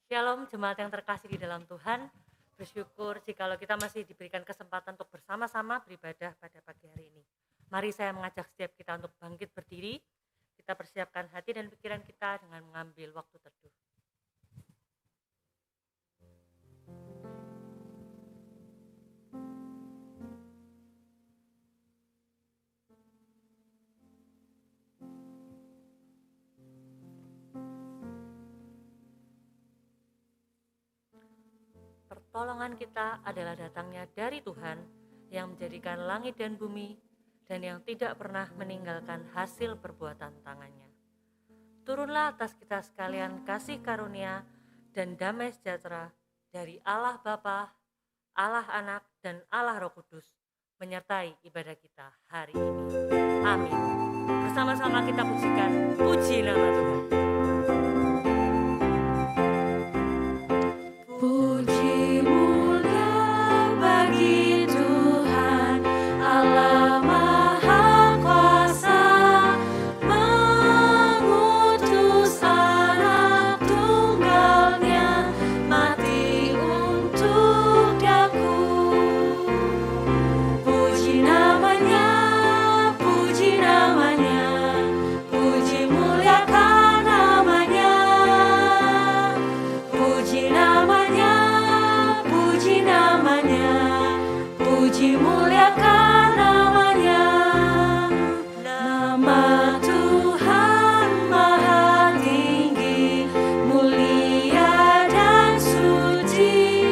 Shalom jemaat yang terkasih di dalam Tuhan. Bersyukur jikalau kita masih diberikan kesempatan untuk bersama-sama beribadah pada pagi hari ini. Mari saya mengajak setiap kita untuk bangkit berdiri. Kita persiapkan hati dan pikiran kita dengan mengambil waktu teduh. Pertolongan kita adalah datangnya dari Tuhan yang menjadikan langit dan bumi dan yang tidak pernah meninggalkan hasil perbuatan tangannya. Turunlah atas kita sekalian kasih karunia dan damai sejahtera dari Allah Bapa, Allah Anak, dan Allah Roh Kudus menyertai ibadah kita hari ini. Amin. Bersama-sama kita pujikan, puji nama Tuhan. Puji mulia bagi Tuhan Allah Maha Kuasa, mengutus anak tunggalnya mati untuk daku. Puji namanya, puji namanya, puji muliakan namanya. Puji namanya, puji namanya, puji muliakan namanya. Nama Tuhan Maha Tinggi, mulia dan suci,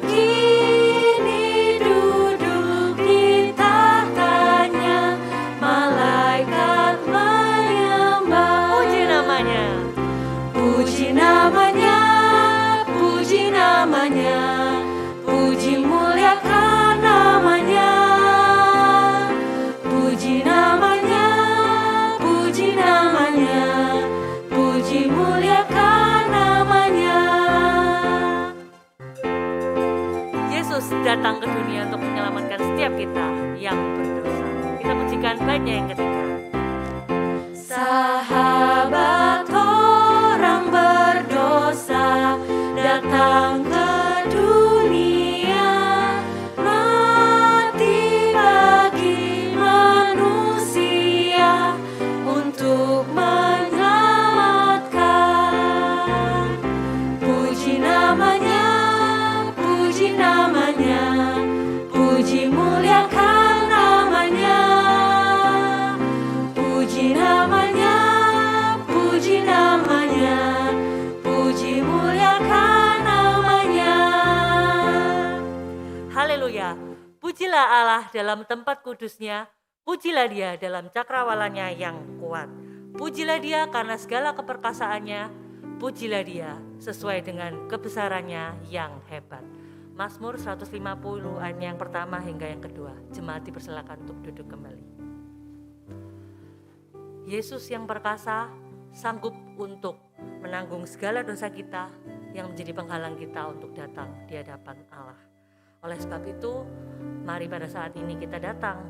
kini duduk di tahtanya, malaikat menyembah. Puji namanya. Puji namanya, puji namanya, puji muliakan namanya. Puji namanya, puji namanya, puji muliakan namanya. Yesus datang ke dunia untuk menyelamatkan setiap kita yang berdosa. Kita pujikan baitnya yang ketiga. Sahabat orang berdosa datang ke dunia, mati bagi manusia untuk menyelamatkan. Puji namanya, puji namanya, puji muliakan namanya. Puji namanya, puji namanya, puji muliakan namanya. Haleluya. Pujilah Allah dalam tempat kudusnya, pujilah dia dalam cakrawalanya yang kuat. Pujilah dia karena segala keperkasaannya, pujilah dia sesuai dengan kebesarannya yang hebat. Mazmur 150 ayat yang pertama hingga yang kedua. Jemaat dipersilakan untuk duduk kembali. Yesus yang perkasa sanggup untuk menanggung segala dosa kita yang menjadi penghalang kita untuk datang di hadapan Allah. Oleh sebab itu, mari pada saat ini kita datang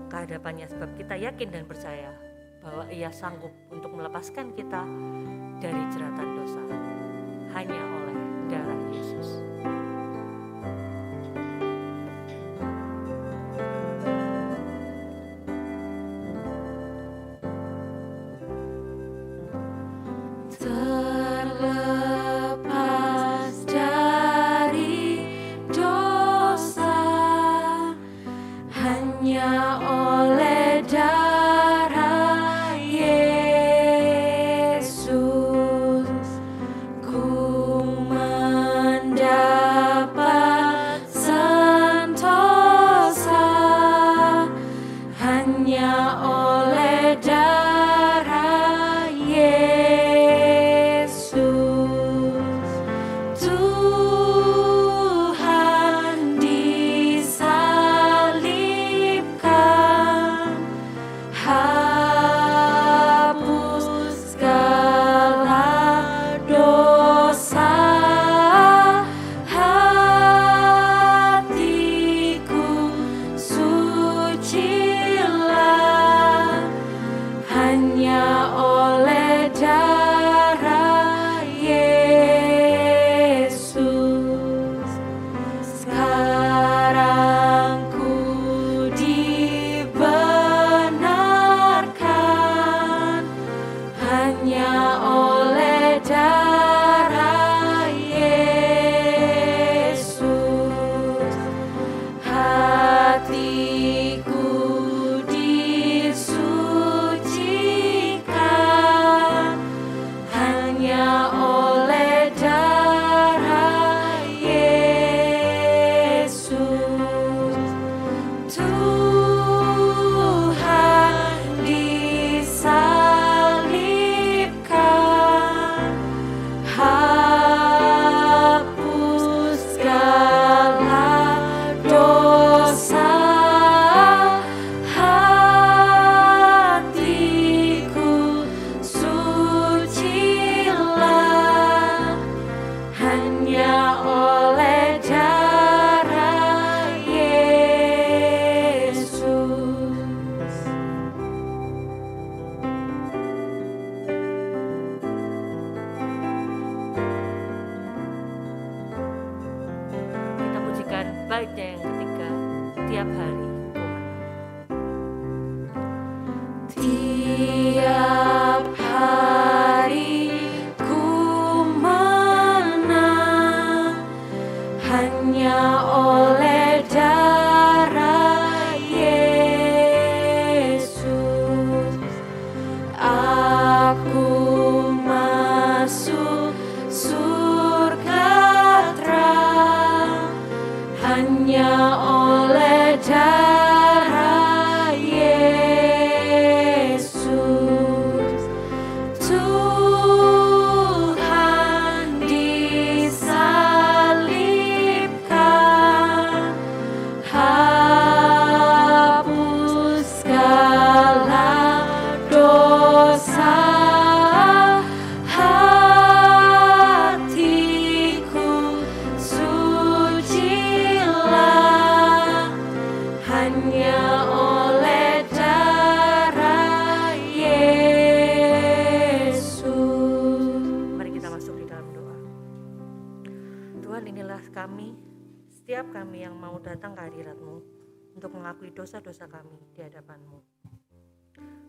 ke hadapannya sebab kita yakin dan percaya bahwa Ia sanggup untuk melepaskan kita dari jeratan dosa hanya oleh darah Yesus. Terlepas dari dosa hanya oleh darah Yesus. kami, setiap kami yang mau datang ke hadirat-Mu untuk mengakui dosa-dosa kami di hadapan-Mu.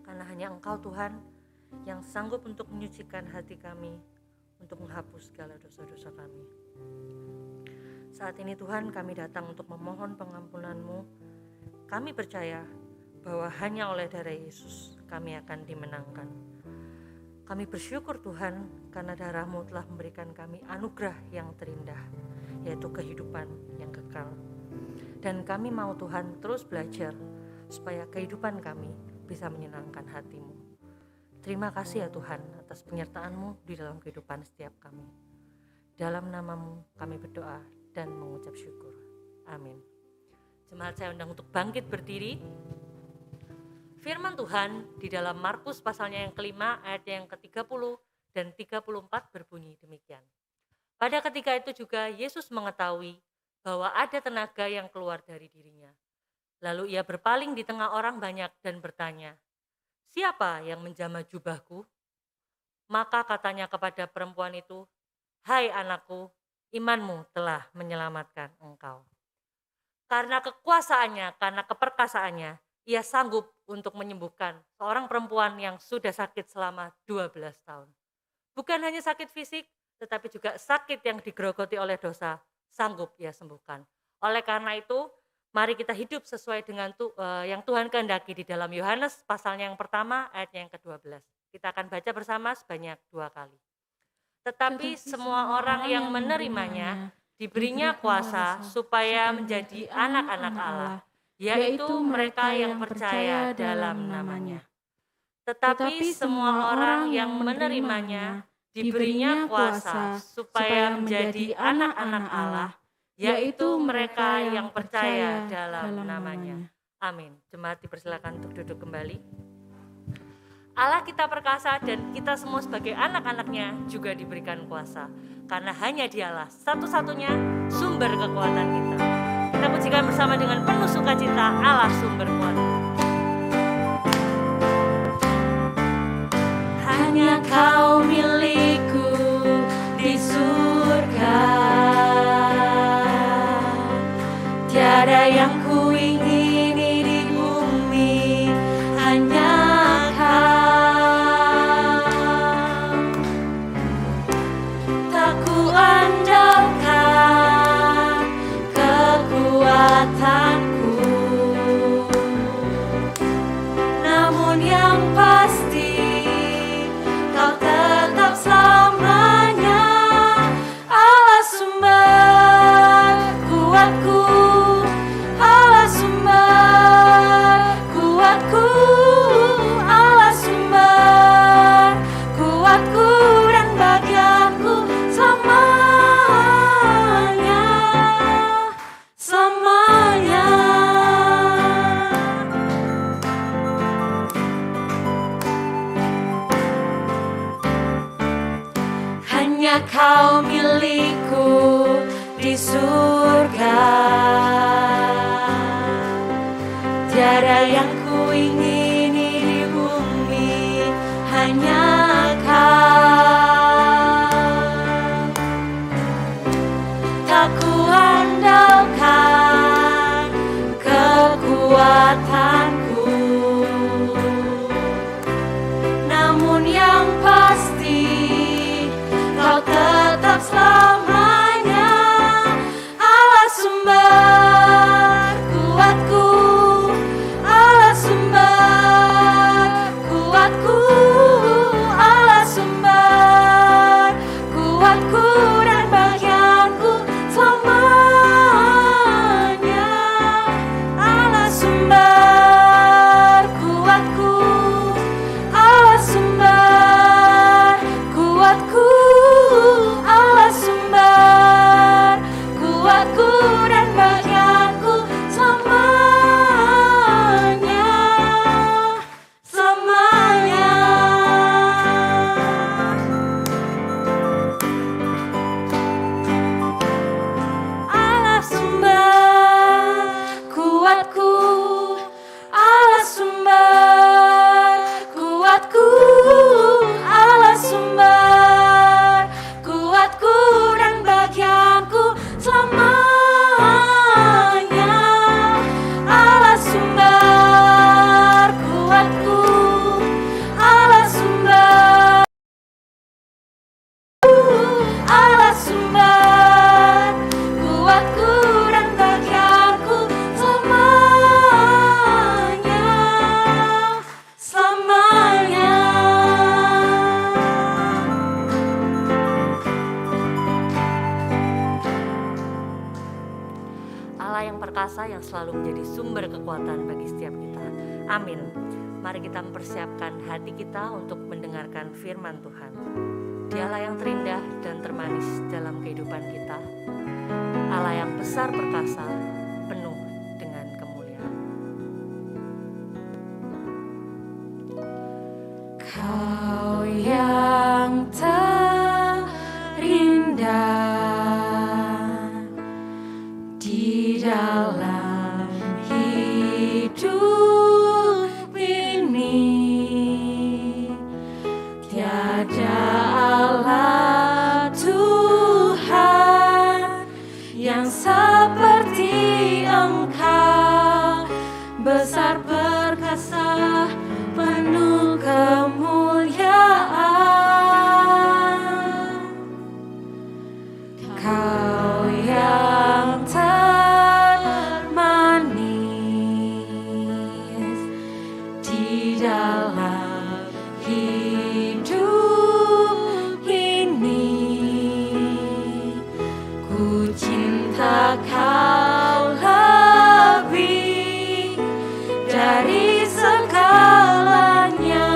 Karena hanya Engkau Tuhan yang sanggup untuk menyucikan hati kami, untuk menghapus segala dosa-dosa kami. Saat ini Tuhan, kami datang untuk memohon pengampunan-Mu. Kami percaya bahwa hanya oleh darah Yesus kami akan dimenangkan. Kami bersyukur Tuhan karena darah-Mu telah memberikan kami anugerah yang terindah, yaitu kehidupan yang kekal. Dan kami mau Tuhan terus belajar supaya kehidupan kami bisa menyenangkan hati-Mu. Terima kasih ya Tuhan atas penyertaan-Mu di dalam kehidupan setiap kami. Dalam nama-Mu kami berdoa dan mengucap syukur. Amin. Jemaat saya undang untuk bangkit berdiri. Firman Tuhan di dalam Markus pasalnya yang kelima ayatnya yang ke-30 dan 34 berbunyi demikian. Pada ketika itu juga Yesus mengetahui bahwa ada tenaga yang keluar dari dirinya. Lalu ia berpaling di tengah orang banyak dan bertanya, "Siapa yang menjamah jubahku?" Maka katanya kepada perempuan itu, "Hai anakku, imanmu telah menyelamatkan engkau." Karena kekuasaannya, karena keperkasaannya, ia sanggup untuk menyembuhkan seorang perempuan yang sudah sakit selama 12 tahun. Bukan hanya sakit fisik, tetapi juga sakit yang digerogoti oleh dosa, sanggup ia sembuhkan. Oleh karena itu, mari kita hidup sesuai dengan yang Tuhan kehendaki di dalam Yohanes pasalnya yang pertama, ayatnya yang ke-12. Kita akan baca bersama sebanyak 2 kali. Tetapi semua orang yang menerimanya diberinya kuasa supaya menjadi anak-anak Allah, yaitu mereka yang percaya dalam namanya. Tetapi semua orang yang menerimanya diberinya kuasa supaya menjadi anak-anak Allah, yaitu mereka yang percaya dalam namanya. Amin. Jemaat dipersilakan untuk duduk kembali. Allah kita perkasa dan kita semua sebagai anak-anaknya juga diberikan kuasa. Karena hanya Dialah satu-satunya sumber kekuatan kita. Kita pujikan bersama dengan penuh sukacita Allah sumber kuasa. Hanya Kau milikku di surga, tiada yang kuingini di bumi, hanya Kau. Tak kuandalkan kekuatanku, namun yang pasti Kau tetap selamanya Allah sumber kuatku, Allah sumber kuatku, Allah sumber kuatku dan bagianku selamanya, selamanya. Hanya Kau milikku di surga, tiada yang kuingini di bumi, hanya Kau. Tak kuandalkan kekuatanku, namun yang pasti Kau tetap selamanya Allah sumber kuatku, Allah perkasa yang selalu menjadi sumber kekuatan bagi setiap kita. Amin. Mari kita mempersiapkan hati kita untuk mendengarkan firman Tuhan. Dialah yang terindah dan termanis dalam kehidupan kita, Allah yang besar perkasa, penuh dengan kemuliaan. Kau yang terindah di dalam hidup ini, tiada Allah Tuhan yang seperti Engkau, besar perkasa, penuh kemuliaan. Kau yang termanis di dalam hidup ini, ku cinta Kau lebih dari segalanya,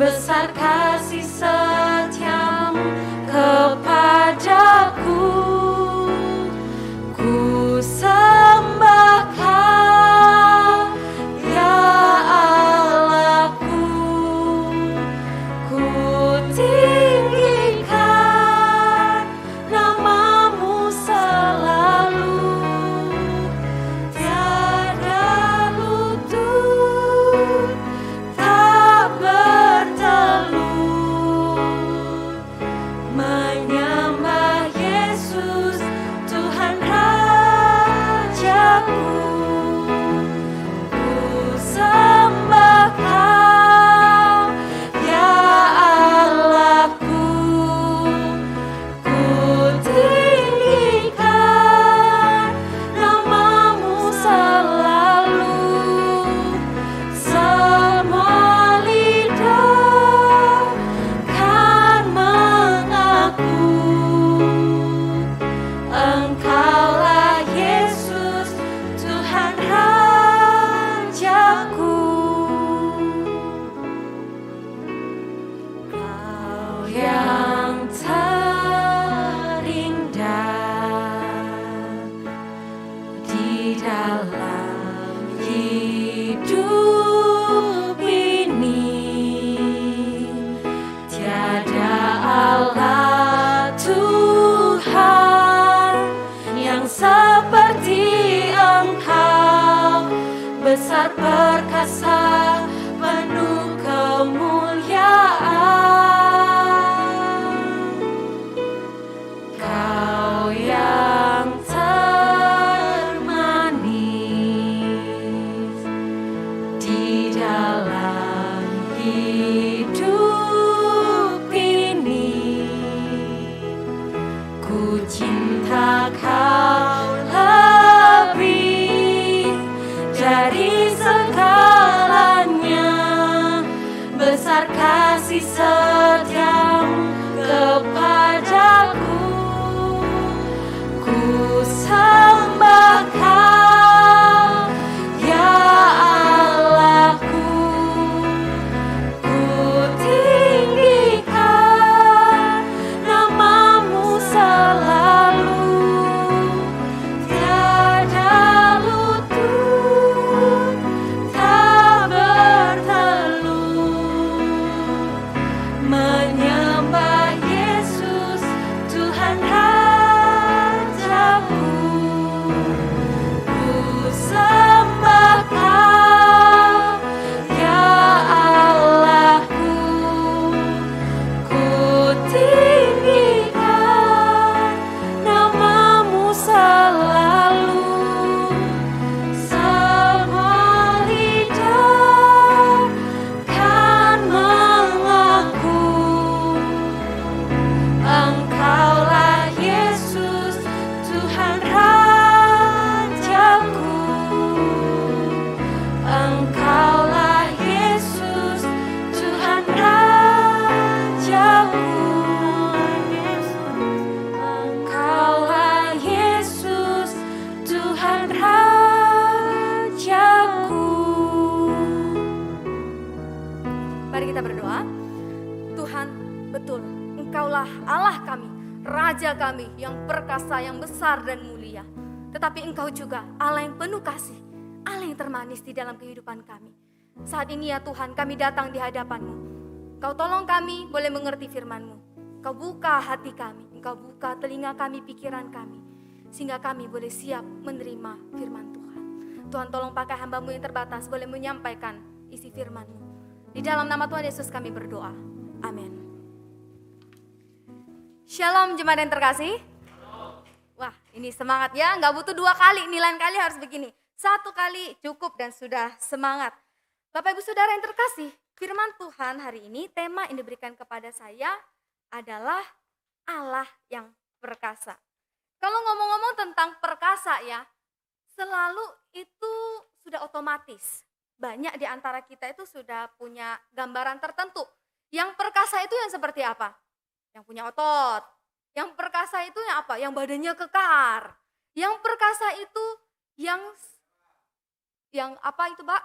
besar kasih setiamu kepadaku. Ku sembah Kau, ya Allahku, ku tinggikan nama-Mu selalu, tiada lutut tak bertelut, menyembah Yesus Tuhan Rajaku. Ku sembah Kau, ya Allahku, ku tinggikan nama-Mu selalu, semua lidah kan mengaku, Engkaulah Yesus Tuhan Rajaku. Kau yang terindah di dalam hidup ini, tiada Allah Tuhan yang seperti Engkau, besar perkasa, penuh kemuliaan. Kau yang termanis di dalam hidup ini, ku cinta Kau lebih dari segalanya, besar kasih setiamu kepadaku. Ku sembah Kau, ya Allahku, ku tinggikan nama-Mu selalu, Allah kami, Raja kami yang perkasa, yang besar dan mulia. Tetapi Engkau juga Allah yang penuh kasih, Allah yang termanis di dalam kehidupan kami. Saat ini ya Tuhan, kami datang di hadapan-Mu. Kau tolong kami boleh mengerti firman-Mu. Kau buka hati kami, Engkau buka telinga kami, pikiran kami, sehingga kami boleh siap menerima firman Tuhan. Tuhan tolong pakai hamba-Mu yang terbatas boleh menyampaikan isi firman-Mu. Di dalam nama Tuhan Yesus kami berdoa. Amin. Shalom jemaat yang terkasih. Wah, ini semangat ya, nggak butuh 2 kali, nih lain kali harus begini. 1 kali cukup dan sudah semangat. Bapak Ibu Saudara yang terkasih, firman Tuhan hari ini, tema yang diberikan kepada saya adalah Allah yang perkasa. Kalau ngomong-ngomong tentang perkasa ya, selalu itu sudah otomatis. Banyak di antara kita itu sudah punya gambaran tertentu. Yang perkasa itu yang seperti apa? Yang punya otot. Yang perkasa itu yang apa? Yang badannya kekar. Yang perkasa itu yang apa itu, Pak?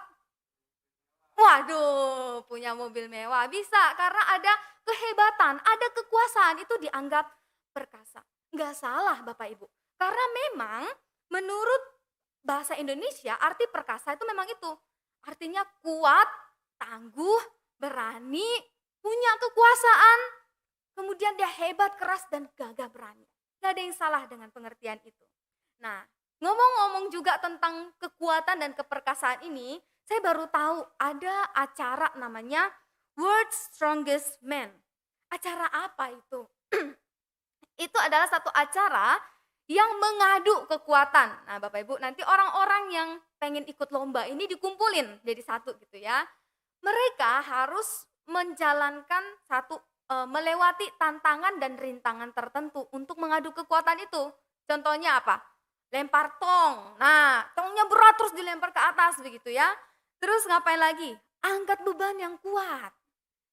Waduh, punya mobil mewah. Bisa, karena ada kehebatan, ada kekuasaan, itu dianggap perkasa. Enggak salah Bapak Ibu. Karena memang menurut bahasa Indonesia arti perkasa itu memang itu. Artinya kuat, tangguh, berani, punya kekuasaan, kemudian dia hebat, keras, dan gagah berani. Gak ada yang salah dengan pengertian itu. Nah, ngomong-ngomong juga tentang kekuatan dan keperkasaan ini, saya baru tahu ada acara namanya World's Strongest Man. Acara apa itu? Itu adalah satu acara yang mengadu kekuatan. Nah Bapak Ibu, nanti orang-orang yang pengen ikut lomba ini dikumpulin jadi satu gitu ya. Mereka harus menjalankan melewati tantangan dan rintangan tertentu untuk mengadu kekuatan itu. Contohnya apa? Lempar tong. Nah, tongnya berat terus dilempar ke atas begitu ya. Terus ngapain lagi? Angkat beban yang kuat.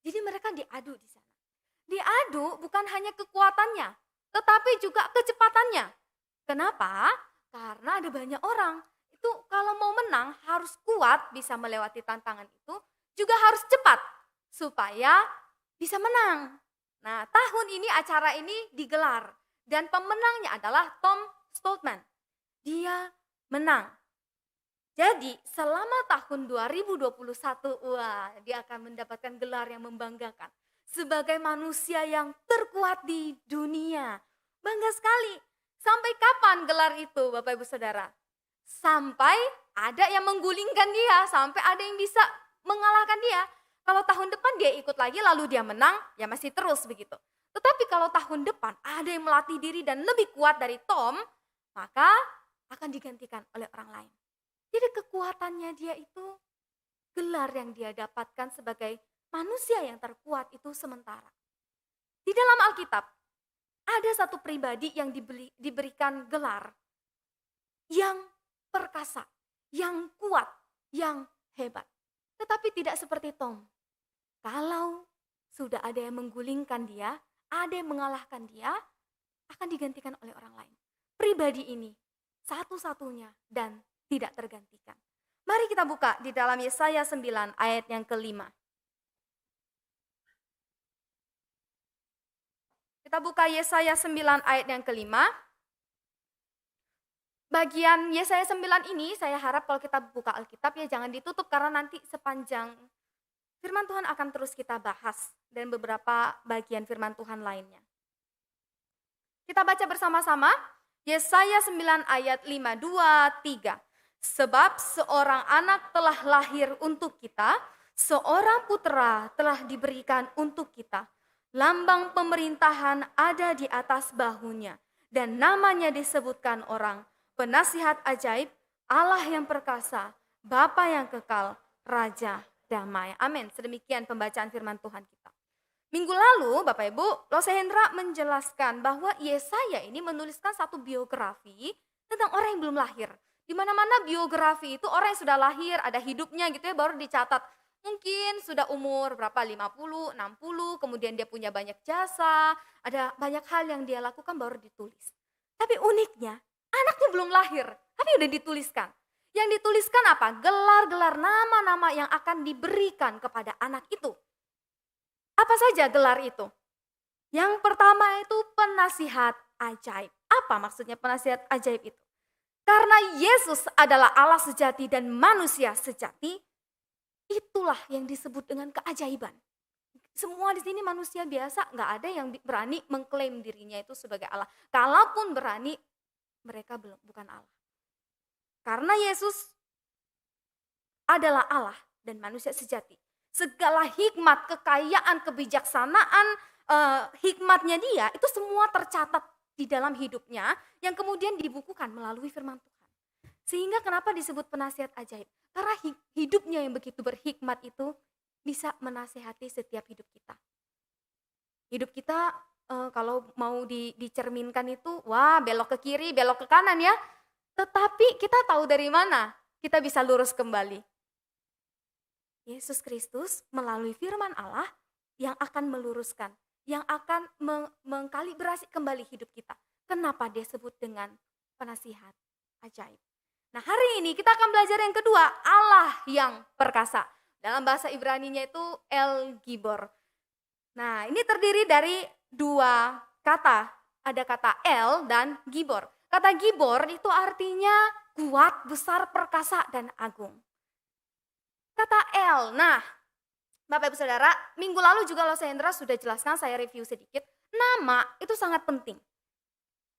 Jadi mereka diadu di sana. Diadu bukan hanya kekuatannya, tetapi juga kecepatannya. Kenapa? Karena ada banyak orang. Itu kalau mau menang harus kuat, bisa melewati tantangan itu, juga harus cepat supaya bisa menang. Nah, tahun ini acara ini digelar dan pemenangnya adalah Tom Stoltman. Dia menang. Jadi selama tahun 2021, wah, dia akan mendapatkan gelar yang membanggakan. Sebagai manusia yang terkuat di dunia. Bangga sekali. Sampai kapan gelar itu Bapak Ibu Saudara? Sampai ada yang menggulingkan dia, sampai ada yang bisa mengalahkan dia. Kalau tahun depan dia ikut lagi lalu dia menang, ya masih terus begitu. Tetapi kalau tahun depan ada yang melatih diri dan lebih kuat dari Tom, maka akan digantikan oleh orang lain. Jadi kekuatannya dia itu, gelar yang dia dapatkan sebagai manusia yang terkuat itu sementara. Di dalam Alkitab, ada satu pribadi yang diberikan gelar yang perkasa, yang kuat, yang hebat. Tetapi tidak seperti Tom. Kalau sudah ada yang menggulingkan dia, ada yang mengalahkan dia, akan digantikan oleh orang lain. Pribadi ini satu-satunya dan tidak tergantikan. Mari kita buka di dalam Yesaya 9 ayat yang ke-5. Kita buka Yesaya 9 ayat yang ke-5. Bagian Yesaya 9 ini saya harap kalau kita buka Alkitab ya jangan ditutup karena nanti sepanjang firman Tuhan akan terus kita bahas dan beberapa bagian firman Tuhan lainnya. Kita baca bersama-sama Yesaya 9 ayat 5, 2, 3. Sebab seorang anak telah lahir untuk kita, seorang putera telah diberikan untuk kita. Lambang pemerintahan ada di atas bahunya, dan namanya disebutkan orang, penasihat ajaib, Allah yang perkasa, Bapa yang kekal, Raja damai. Amin. Sedemikian pembacaan firman Tuhan kita. Minggu lalu Bapak Ibu, Lose Hendra menjelaskan bahwa Yesaya ini menuliskan satu biografi tentang orang yang belum lahir. Di mana-mana biografi itu orang yang sudah lahir, ada hidupnya gitu ya, baru dicatat. Mungkin sudah umur berapa, 50, 60, kemudian dia punya banyak jasa, ada banyak hal yang dia lakukan baru ditulis. Tapi uniknya, anaknya belum lahir, tapi udah dituliskan. Yang dituliskan apa? Gelar-gelar nama-nama yang akan diberikan kepada anak itu. Apa saja gelar itu? Yang pertama itu penasihat ajaib. Apa maksudnya penasihat ajaib itu? Karena Yesus adalah Allah sejati dan manusia sejati, itulah yang disebut dengan keajaiban. Semua di sini manusia biasa, nggak ada yang berani mengklaim dirinya itu sebagai Allah. Kalaupun berani, mereka bukan Allah. Karena Yesus adalah Allah dan manusia sejati. Segala hikmat, kekayaan, kebijaksanaan, hikmatnya dia itu semua tercatat di dalam hidupnya yang kemudian dibukukan melalui firman Tuhan. Sehingga kenapa disebut penasihat ajaib? Karena hidupnya yang begitu berhikmat itu bisa menasehati setiap hidup kita. Hidup kita kalau mau dicerminkan itu, wah belok ke kiri, belok ke kanan ya. Tetapi kita tahu dari mana kita bisa lurus kembali. Yesus Kristus melalui firman Allah yang akan meluruskan, yang akan mengkalibrasi kembali hidup kita. Kenapa dia sebut dengan penasihat ajaib? Nah hari ini kita akan belajar yang kedua, Allah yang perkasa. Dalam bahasa Ibraninya itu El Gibor. Nah ini terdiri dari dua kata, ada kata El dan Gibor. Kata Gibor itu artinya kuat, besar, perkasa, dan agung. Kata El, nah Bapak Ibu Saudara, minggu lalu juga Los Hendra sudah jelaskan, saya review sedikit. Nama itu sangat penting.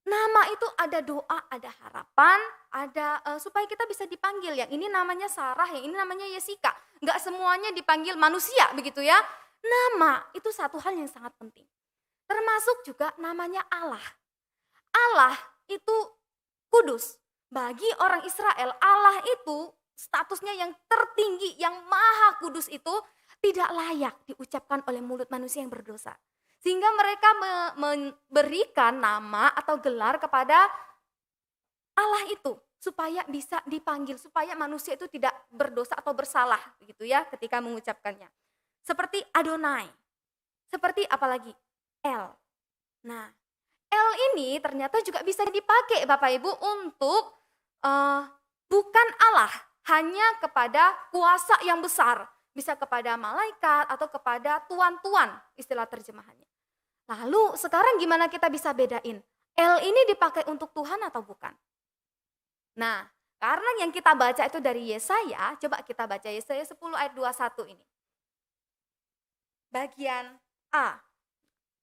Nama itu ada doa, ada harapan, ada supaya kita bisa dipanggil. Yang ini namanya Sarah, yang ini namanya Yesika. Enggak semuanya dipanggil manusia begitu ya. Nama itu satu hal yang sangat penting. Termasuk juga namanya Allah. Allah itu kudus. Bagi orang Israel, Allah itu statusnya yang tertinggi, yang maha kudus itu tidak layak diucapkan oleh mulut manusia yang berdosa. Sehingga mereka memberikan nama atau gelar kepada Allah itu supaya bisa dipanggil, supaya manusia itu tidak berdosa atau bersalah begitu ya ketika mengucapkannya. Seperti Adonai, seperti apalagi El. Nah, El ini ternyata juga bisa dipakai Bapak Ibu untuk bukan Allah, hanya kepada kuasa yang besar. Bisa kepada malaikat atau kepada tuan-tuan istilah terjemahannya. Lalu sekarang gimana kita bisa bedain? El ini dipakai untuk Tuhan atau bukan? Nah, karena yang kita baca itu dari Yesaya, coba kita baca Yesaya 10 ayat 21 ini. Bagian A.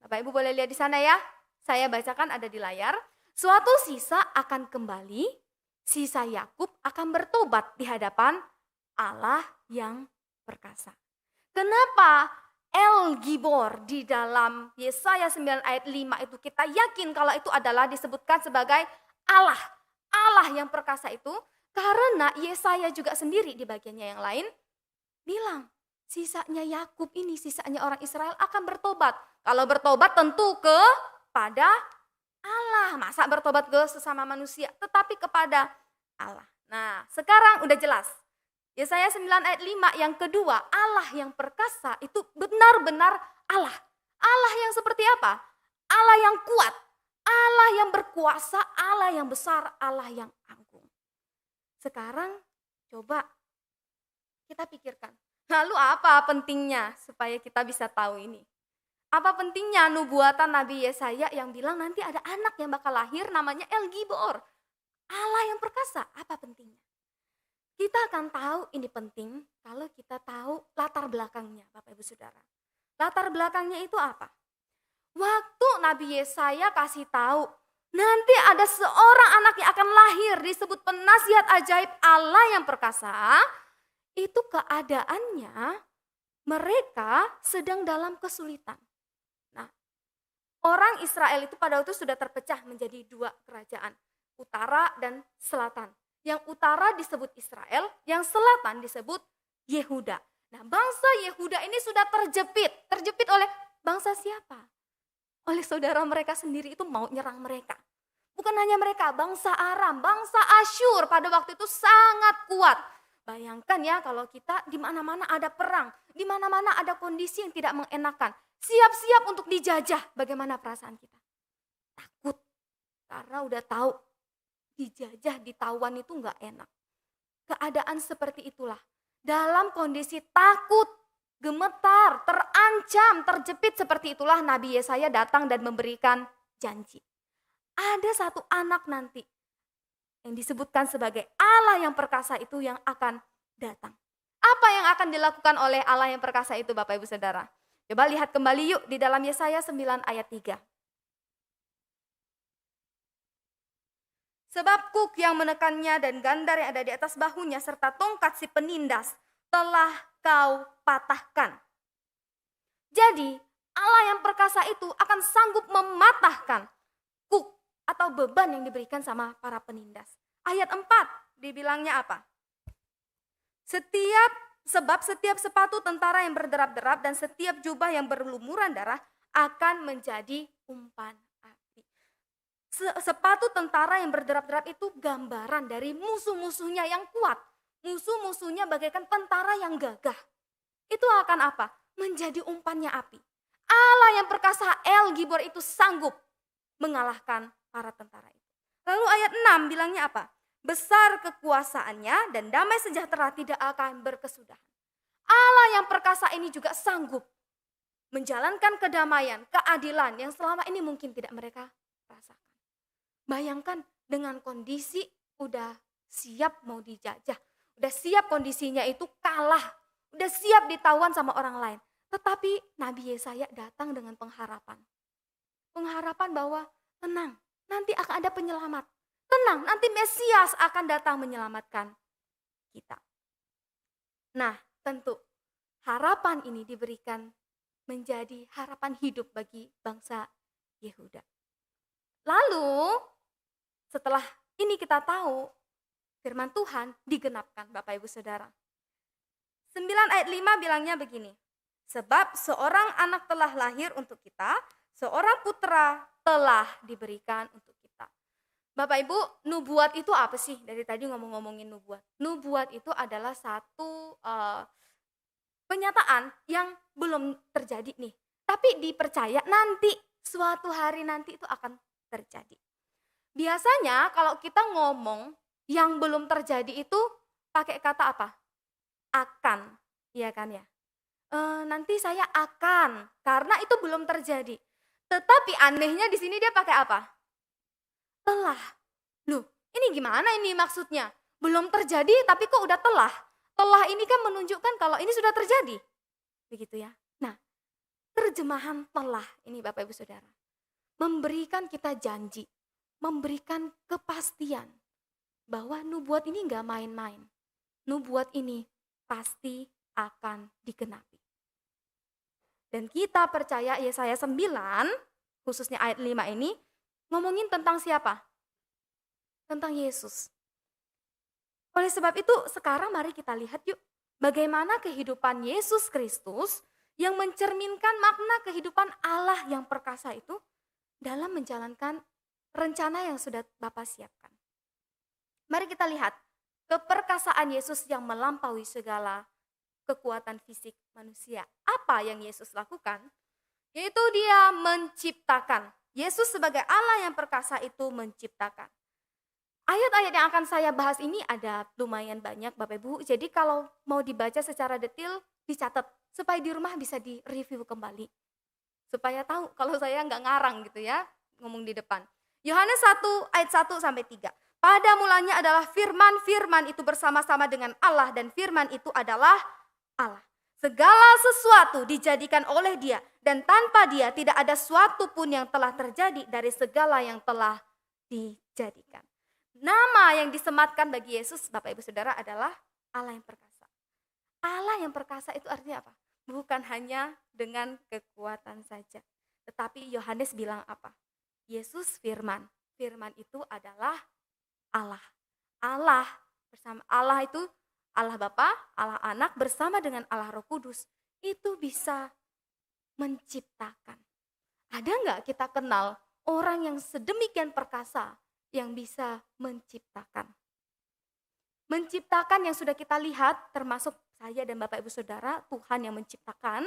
Bapak Ibu boleh lihat di sana ya. Saya bacakan ada di layar. Suatu sisa akan kembali, sisa Yakub akan bertobat di hadapan Allah yang perkasa. Kenapa El Gibor di dalam Yesaya 9 ayat 5 itu kita yakin kalau itu adalah disebutkan sebagai Allah. Allah yang perkasa itu karena Yesaya juga sendiri di bagiannya yang lain bilang sisanya Yakub ini, sisanya orang Israel akan bertobat. Kalau bertobat tentu kepada Allah. Masa bertobat ke sesama manusia, tetapi kepada Allah. Nah sekarang udah jelas. Yesaya 9 ayat 5 yang kedua, Allah yang perkasa itu benar-benar Allah. Allah yang seperti apa? Allah yang kuat, Allah yang berkuasa, Allah yang besar, Allah yang agung. Sekarang coba kita pikirkan, lalu apa pentingnya supaya kita bisa tahu ini? Apa pentingnya nubuatan Nabi Yesaya yang bilang nanti ada anak yang bakal lahir namanya El Gibor. Allah yang perkasa, apa pentingnya? Kita akan tahu ini penting kalau kita tahu latar belakangnya Bapak Ibu Saudara. Latar belakangnya itu apa? Waktu Nabi Yesaya kasih tahu nanti ada seorang anak yang akan lahir disebut penasihat ajaib Allah yang perkasa. Itu keadaannya mereka sedang dalam kesulitan. Nah, orang Israel itu pada waktu itu sudah terpecah menjadi dua kerajaan, utara dan selatan. Yang utara disebut Israel, yang selatan disebut Yehuda. Nah bangsa Yehuda ini sudah terjepit oleh bangsa siapa? Oleh saudara mereka sendiri itu mau nyerang mereka. Bukan hanya mereka, bangsa Aram, bangsa Asyur pada waktu itu sangat kuat. Bayangkan ya kalau kita di mana-mana ada perang, di mana-mana ada kondisi yang tidak mengenakan. Siap-siap untuk dijajah, bagaimana perasaan kita? Takut, karena udah tahu dijajah, ditawan itu enggak enak. Keadaan seperti itulah. Dalam kondisi takut gemetar, terancam, terjepit. Seperti itulah Nabi Yesaya datang dan memberikan janji. Ada satu anak nanti yang disebutkan sebagai Allah yang perkasa itu yang akan datang. Apa yang akan dilakukan oleh Allah yang perkasa itu, Bapak Ibu Saudara? Coba lihat kembali yuk di dalam Yesaya 9 ayat 3. Sebab kuk yang menekannya dan gandar yang ada di atas bahunya serta tongkat si penindas telah kau patahkan. Jadi Allah yang perkasa itu akan sanggup mematahkan kuk atau beban yang diberikan sama para penindas. Ayat 4 dibilangnya apa? Sebab setiap sepatu tentara yang berderap-derap dan setiap jubah yang berlumuran darah akan menjadi umpan api. Sepatu tentara yang berderap-derap itu gambaran dari musuh-musuhnya yang kuat. Musuh-musuhnya bagaikan tentara yang gagah. Itu akan apa? Menjadi umpannya api. Allah yang perkasa El Gibor itu sanggup mengalahkan para tentara itu. Lalu ayat 6 bilangnya apa? Besar kekuasaannya dan damai sejahtera tidak akan berkesudahan. Allah yang perkasa ini juga sanggup menjalankan kedamaian, keadilan yang selama ini mungkin tidak mereka rasakan. Bayangkan dengan kondisi udah siap mau dijajah, udah siap kondisinya itu kalah, udah siap ditawan sama orang lain. Tetapi Nabi Yesaya datang dengan pengharapan. Pengharapan bahwa tenang, nanti akan ada penyelamat. Tenang, nanti Mesias akan datang menyelamatkan kita. Nah, tentu harapan ini diberikan menjadi harapan hidup bagi bangsa Yehuda. Lalu, setelah ini kita tahu firman Tuhan digenapkan, Bapak Ibu Saudara. 9 ayat 5 bilangnya begini. Sebab seorang anak telah lahir untuk kita, seorang putra telah diberikan untuk kita. Bapak Ibu, nubuat itu apa sih? Dari tadi ngomongin nubuat. Nubuat itu adalah satu penyataan yang belum terjadi nih. Tapi dipercaya nanti, suatu hari nanti itu akan terjadi. Biasanya kalau kita ngomong yang belum terjadi itu pakai kata apa? Akan, iya kan ya? Nanti saya akan, karena itu belum terjadi. Tetapi anehnya di sini dia pakai apa? Telah. Loh, ini gimana ini maksudnya? Belum terjadi tapi kok udah telah? Telah ini kan menunjukkan kalau ini sudah terjadi. Begitu ya. Nah, terjemahan telah ini Bapak Ibu Saudara memberikan kita janji, memberikan kepastian bahwa nubuat ini enggak main-main. Nubuat ini pasti akan digenapi. Dan kita percaya Yesaya 9, khususnya ayat 5 ini, ngomongin tentang siapa? Tentang Yesus. Oleh sebab itu sekarang mari kita lihat yuk bagaimana kehidupan Yesus Kristus yang mencerminkan makna kehidupan Allah yang perkasa itu dalam menjalankan rencana yang sudah Bapa siapkan. Mari kita lihat keperkasaan Yesus yang melampaui segala kekuatan fisik manusia. Apa yang Yesus lakukan? Yaitu dia menciptakan. Yesus sebagai Allah yang perkasa itu menciptakan. Ayat-ayat yang akan saya bahas ini ada lumayan banyak Bapak Ibu. Jadi kalau mau dibaca secara detail dicatat supaya di rumah bisa direview kembali. Supaya tahu kalau saya nggak ngarang gitu ya ngomong di depan. Yohanes 1 ayat 1 sampai 3. Pada mulanya adalah firman, firman itu bersama-sama dengan Allah dan firman itu adalah Allah. Segala sesuatu dijadikan oleh Dia dan tanpa Dia tidak ada suatu pun yang telah terjadi dari segala yang telah dijadikan. Nama yang disematkan bagi Yesus Bapak Ibu Saudara adalah Allah yang perkasa. Allah yang perkasa itu artinya apa? Bukan hanya dengan kekuatan saja. Tetapi Yohanes bilang apa? Yesus firman. Firman itu adalah Allah. Allah bersama Allah itu Allah Bapa, Allah Anak bersama dengan Allah Roh Kudus itu bisa menciptakan. Ada nggak kita kenal orang yang sedemikian perkasa yang bisa menciptakan? Menciptakan yang sudah kita lihat termasuk saya dan Bapak Ibu Saudara, Tuhan yang menciptakan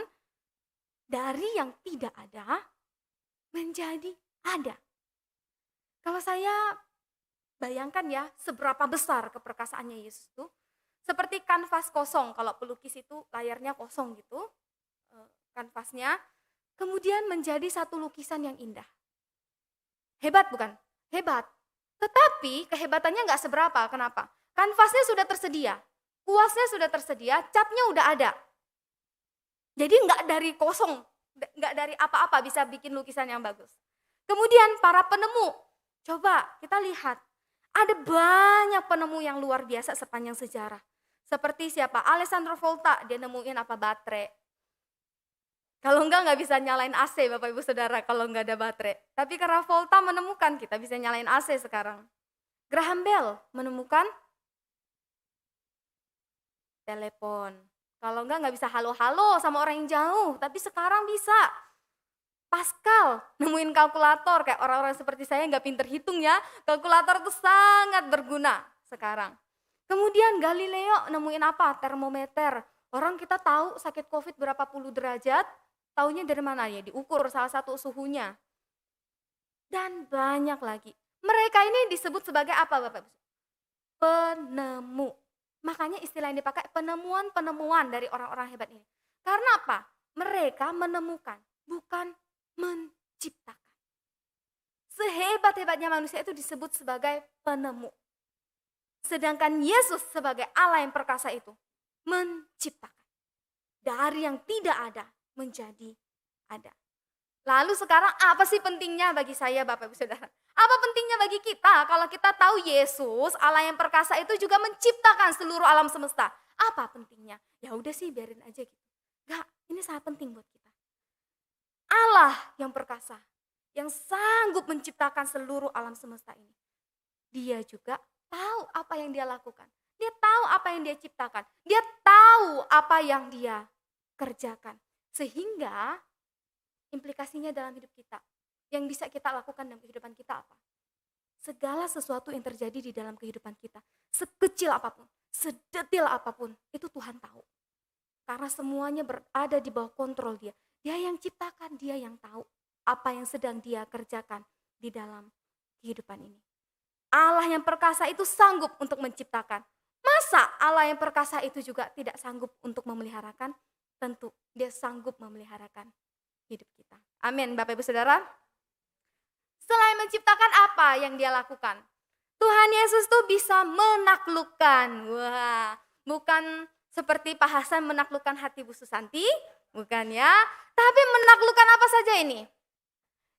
dari yang tidak ada menjadi ada. Kalau saya bayangkan ya seberapa besar keperkasaannya Yesus itu. Seperti kanvas kosong, kalau pelukis itu layarnya kosong gitu. kanvasnya, kemudian menjadi satu lukisan yang indah. Hebat bukan? Hebat. Tetapi kehebatannya nggak seberapa. Kenapa? Kanvasnya sudah tersedia, kuasnya sudah tersedia, catnya udah ada. Jadi nggak dari kosong, nggak dari apa-apa bisa bikin lukisan yang bagus. Kemudian para penemu, coba kita lihat, ada banyak penemu yang luar biasa sepanjang sejarah. Seperti siapa? Alessandro Volta, dia nemuin apa? Baterai. Kalau nggak bisa nyalain AC Bapak Ibu Saudara kalau nggak ada baterai. Tapi karena Volta menemukan, kita bisa nyalain AC sekarang. Graham Bell menemukan telepon. Kalau nggak bisa halo-halo sama orang yang jauh, tapi sekarang bisa. Pascal nemuin kalkulator, kayak orang-orang seperti saya nggak pinter hitung ya, kalkulator itu sangat berguna sekarang. Kemudian Galileo nemuin apa? Termometer. Orang kita tahu sakit COVID berapa puluh derajat, taunya dari mana ya? Diukur salah satu suhunya. Dan banyak lagi. Mereka ini disebut sebagai apa Bapak Ibu? Penemu. Makanya istilah yang dipakai penemuan-penemuan dari orang-orang hebat ini. Karena apa? Mereka menemukan, bukan menciptakan. Sehebat-hebatnya manusia itu disebut sebagai penemu. Sedangkan Yesus sebagai Allah yang perkasa itu menciptakan. Dari yang tidak ada menjadi ada. Lalu sekarang apa sih pentingnya bagi saya Bapak Ibu Saudara? Apa pentingnya bagi kita kalau kita tahu Yesus Allah yang perkasa itu juga menciptakan seluruh alam semesta? Apa pentingnya? Ya udah sih biarin aja gitu. Enggak, ini sangat penting buat kita. Allah yang perkasa, yang sanggup menciptakan seluruh alam semesta ini. Dia juga tahu apa yang dia lakukan. Dia tahu apa yang dia ciptakan. Dia tahu apa yang dia kerjakan. Sehingga implikasinya dalam hidup kita, yang bisa kita lakukan dalam kehidupan kita apa? Segala sesuatu yang terjadi di dalam kehidupan kita, sekecil apapun, sedetil apapun, itu Tuhan tahu. Karena semuanya berada di bawah kontrol dia. Dia yang ciptakan, dia yang tahu apa yang sedang dia kerjakan di dalam kehidupan ini. Allah yang perkasa itu sanggup untuk menciptakan. Masa Allah yang perkasa itu juga tidak sanggup untuk memeliharakan? Tentu dia sanggup memeliharakan hidup kita. Amin Bapak Ibu Saudara. Selain menciptakan apa yang dia lakukan? Tuhan Yesus tuh bisa menaklukkan. Wah, bukan seperti Pak Hasan menaklukkan hati Bu Susanti, bukan ya. Tapi menaklukkan apa saja ini?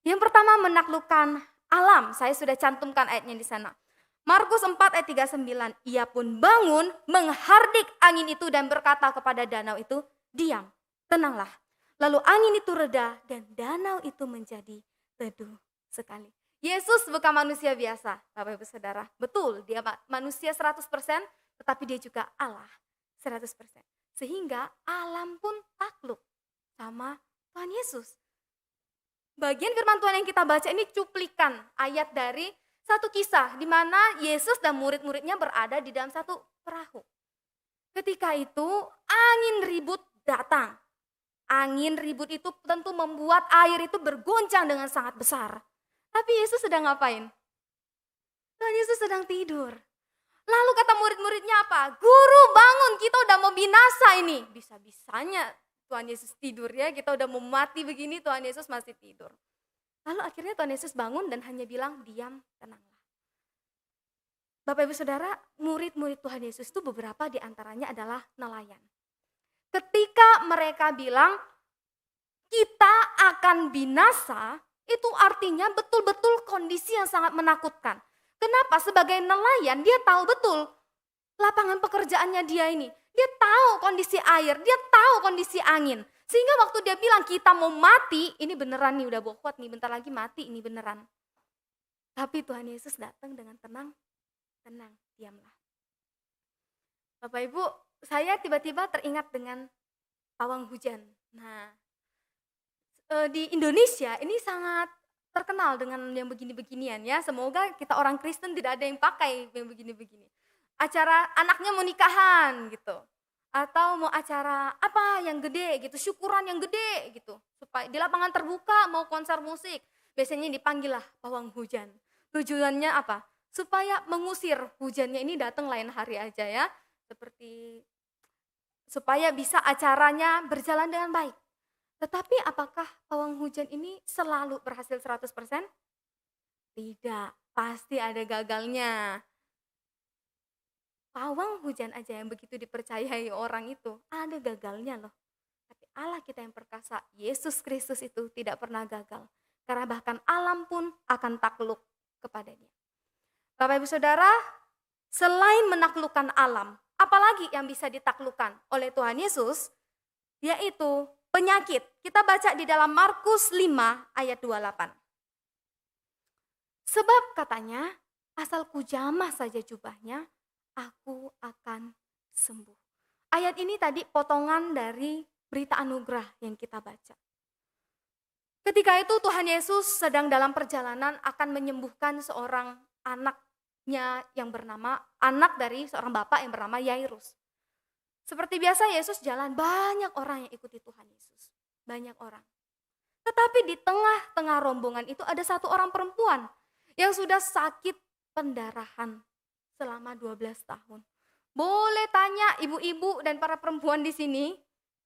Yang pertama menaklukkan alam. Saya sudah cantumkan ayatnya di sana. Markus 4 ayat 39. Ia pun bangun, menghardik angin itu dan berkata kepada danau itu, diam, tenanglah. Lalu angin itu reda dan danau itu menjadi teduh sekali. Yesus bukan manusia biasa, Bapak Ibu Saudara. Betul, dia manusia 100%, tetapi dia juga Allah 100%. Sehingga alam pun takluk sama Tuhan Yesus. Bagian firman Tuhan yang kita baca ini cuplikan ayat dari satu kisah di mana Yesus dan murid-muridnya berada di dalam satu perahu. Ketika itu angin ribut datang. Angin ribut itu tentu membuat air itu bergoncang dengan sangat besar. Tapi Yesus sedang ngapain? Tuhan Yesus sedang tidur. Lalu kata murid-muridnya apa? Guru bangun, kita udah mau binasa ini. Bisa-bisanya Tuhan Yesus tidur ya, kita udah mau mati begini, Tuhan Yesus masih tidur. Lalu akhirnya Tuhan Yesus bangun dan hanya bilang, diam, tenanglah. Bapak Ibu Saudara, murid-murid Tuhan Yesus itu beberapa di antaranya adalah nelayan. Ketika mereka bilang kita akan binasa, itu artinya betul-betul kondisi yang sangat menakutkan. Kenapa? Sebagai nelayan dia tahu betul lapangan pekerjaannya dia ini. Dia tahu kondisi air, dia tahu kondisi angin. Sehingga waktu dia bilang kita mau mati, ini beneran nih udah bokot nih, bentar lagi mati ini beneran. Tapi Tuhan Yesus datang dengan tenang, diamlah. Bapak Ibu, saya tiba-tiba teringat dengan pawang hujan. Nah, di Indonesia ini sangat terkenal dengan yang begini-beginian ya. Semoga kita orang Kristen tidak ada yang pakai yang begini-begini. Acara anaknya mau nikahan gitu. Atau mau acara apa yang gede gitu, syukuran yang gede gitu. Supaya di lapangan terbuka mau konser musik. Biasanya dipanggil lah pawang hujan. Tujuannya apa? Supaya mengusir hujannya ini datang lain hari aja ya. Seperti supaya bisa acaranya berjalan dengan baik. Tetapi apakah pawang hujan ini selalu berhasil 100%? Tidak, pasti ada gagalnya. Pawang hujan aja yang begitu dipercayai orang itu, ada gagalnya loh. Tapi Allah kita yang perkasa, Yesus Kristus itu tidak pernah gagal. Karena bahkan alam pun akan takluk kepada Dia. Bapak Ibu Saudara, selain menaklukkan alam, apalagi yang bisa ditaklukkan oleh Tuhan Yesus, yaitu penyakit. Kita baca di dalam Markus 5 ayat 28. Sebab katanya, asal kujamah saja jubahnya, aku akan sembuh. Ayat ini tadi potongan dari berita anugerah yang kita baca. Ketika itu Tuhan Yesus sedang dalam perjalanan akan menyembuhkan seorang anaknya yang bernama, anak dari seorang bapak yang bernama Yairus. Seperti biasa Yesus jalan, banyak orang yang ikuti Tuhan Yesus. Banyak orang. Tetapi di tengah-tengah rombongan itu ada satu orang perempuan yang sudah sakit pendarahan selama 12 tahun. Boleh tanya ibu-ibu dan para perempuan di sini,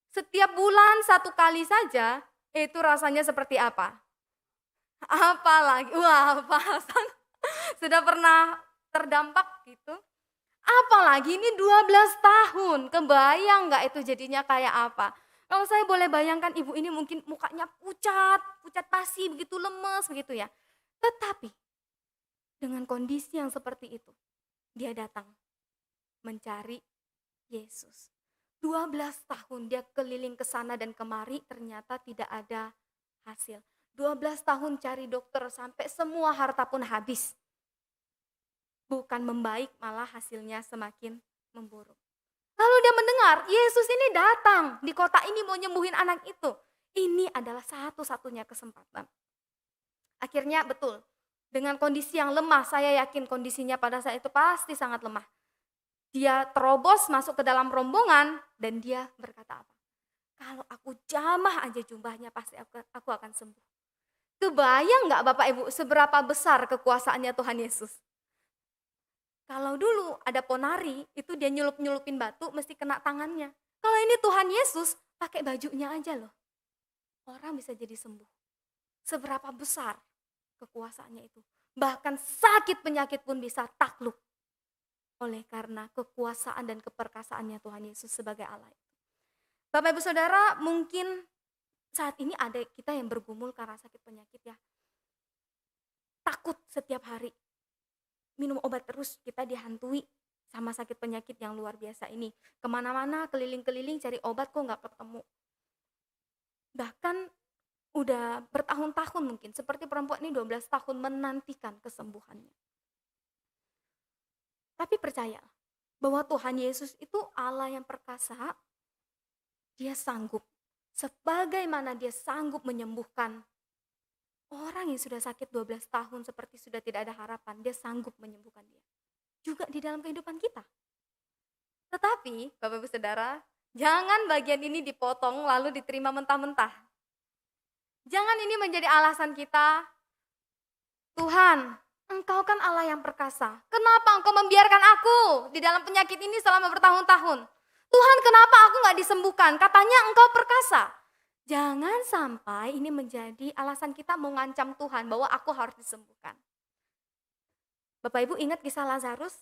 setiap bulan 1 kali saja, itu rasanya seperti apa? Apalagi, wah pasan sudah pernah terdampak gitu. Apalagi ini 12 tahun, kebayang nggak itu jadinya kayak apa? Kalau saya boleh bayangkan ibu ini mungkin mukanya pucat pasi, begitu lemes begitu ya. Tetapi dengan kondisi yang seperti itu, dia datang mencari Yesus. 12 tahun dia keliling ke sana dan kemari, ternyata tidak ada hasil. 12 tahun cari dokter sampai semua harta pun habis. Bukan membaik, malah hasilnya semakin memburuk. Lalu dia mendengar Yesus ini datang di kota ini mau nyembuhin anak itu. Ini adalah satu-satunya kesempatan. Akhirnya betul, dengan kondisi yang lemah, saya yakin kondisinya pada saat itu pasti sangat lemah. Dia terobos masuk ke dalam rombongan dan dia berkata apa? Kalau aku jamah aja jubahnya pasti aku akan sembuh. Kebayang gak Bapak Ibu seberapa besar kekuasaannya Tuhan Yesus? Kalau dulu ada ponari, itu dia nyelupin batu mesti kena tangannya. Kalau ini Tuhan Yesus pakai bajunya aja loh. Orang bisa jadi sembuh. Seberapa besar kekuasaannya itu. Bahkan sakit penyakit pun bisa takluk. Oleh karena kekuasaan dan keperkasaannya Tuhan Yesus sebagai Allah. Bapak Ibu Saudara, mungkin saat ini ada kita yang bergumul karena sakit penyakit ya. Takut setiap hari. Minum obat terus, kita dihantui sama sakit penyakit yang luar biasa ini. Kemana-mana, keliling-keliling cari obat kok gak ketemu. Bahkan udah bertahun-tahun mungkin, seperti perempuan ini 12 tahun menantikan kesembuhannya. Tapi percaya bahwa Tuhan Yesus itu Allah yang perkasa, dia sanggup. Sebagaimana dia sanggup menyembuhkan orang yang sudah sakit 12 tahun seperti sudah tidak ada harapan, dia sanggup menyembuhkan dia. Juga di dalam kehidupan kita. Tetapi, Bapak Ibu Saudara, jangan bagian ini dipotong lalu diterima mentah-mentah. Jangan ini menjadi alasan kita, Tuhan, Engkau kan Allah yang perkasa. Kenapa Engkau membiarkan aku di dalam penyakit ini selama bertahun-tahun? Tuhan, kenapa aku gak disembuhkan? Katanya Engkau perkasa. Jangan sampai ini menjadi alasan kita mau ngancam Tuhan bahwa aku harus disembuhkan. Bapak Ibu ingat kisah Lazarus?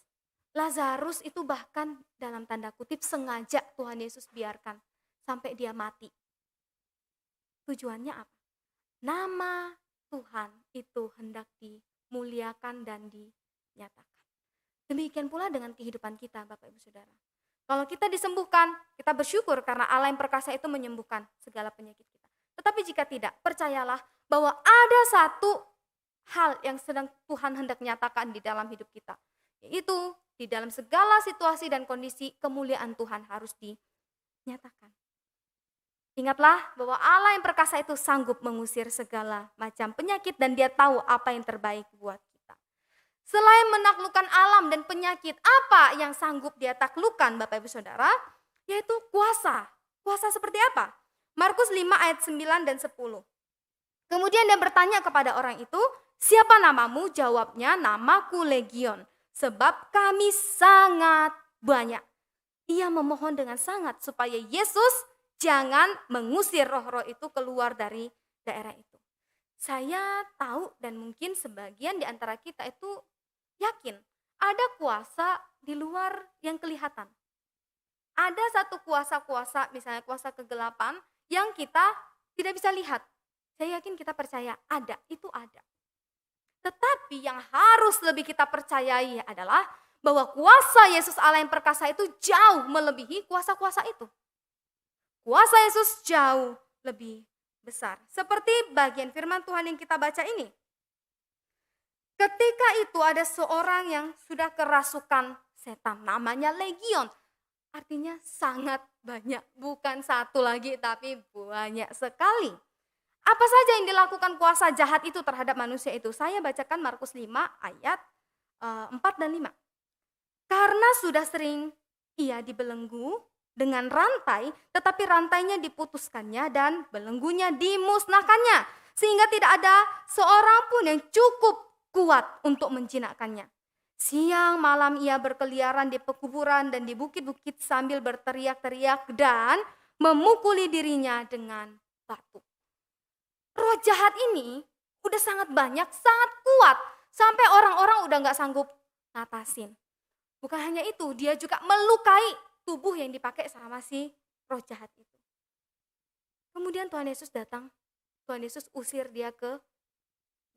Lazarus itu bahkan dalam tanda kutip sengaja Tuhan Yesus biarkan sampai dia mati. Tujuannya apa? Nama Tuhan itu hendak dimuliakan dan dinyatakan. Demikian pula dengan kehidupan kita Bapak Ibu Saudara. Kalau kita disembuhkan, kita bersyukur karena Allah yang perkasa itu menyembuhkan segala penyakit kita. Tetapi jika tidak, percayalah bahwa ada satu hal yang sedang Tuhan hendak nyatakan di dalam hidup kita. Yaitu di dalam segala situasi dan kondisi kemuliaan Tuhan harus dinyatakan. Ingatlah bahwa Allah yang perkasa itu sanggup mengusir segala macam penyakit dan dia tahu apa yang terbaik buat kita. Selain menaklukkan alam dan penyakit, apa yang sanggup dia taklukkan Bapak Ibu Saudara? Yaitu kuasa. Kuasa seperti apa? Markus 5 ayat 9 dan 10. Kemudian dia bertanya kepada orang itu, siapa namamu? Jawabnya, namaku Legion, sebab kami sangat banyak. Ia memohon dengan sangat supaya Yesus Jangan mengusir roh-roh itu keluar dari daerah itu. Saya tahu dan mungkin sebagian di antara kita itu yakin ada kuasa di luar yang kelihatan. Ada satu kuasa-kuasa, misalnya kuasa kegelapan yang kita tidak bisa lihat. Saya yakin kita percaya ada, itu ada. Tetapi yang harus lebih kita percayai adalah bahwa kuasa Yesus Allah yang perkasa itu jauh melebihi kuasa-kuasa itu. Kuasa Yesus jauh lebih besar. Seperti bagian firman Tuhan yang kita baca ini. Ketika itu ada seorang yang sudah kerasukan setan, namanya Legion. Artinya sangat banyak, bukan satu lagi tapi banyak sekali. Apa saja yang dilakukan kuasa jahat itu terhadap manusia itu? Saya bacakan Markus 5 ayat 4 dan 5. Karena sudah sering ia dibelenggu dengan rantai, tetapi rantainya diputuskannya dan belenggunya dimusnahkannya. Sehingga tidak ada seorang pun yang cukup kuat untuk menjinakkannya. Siang malam ia berkeliaran di pekuburan dan di bukit-bukit sambil berteriak-teriak dan memukuli dirinya dengan batu. Roh jahat ini udah sangat banyak, sangat kuat. Sampai orang-orang udah gak sanggup ngatasin. Bukan hanya itu, dia juga melukai tubuh yang dipakai sama si roh jahat itu. Kemudian Tuhan Yesus datang, Tuhan Yesus usir dia ke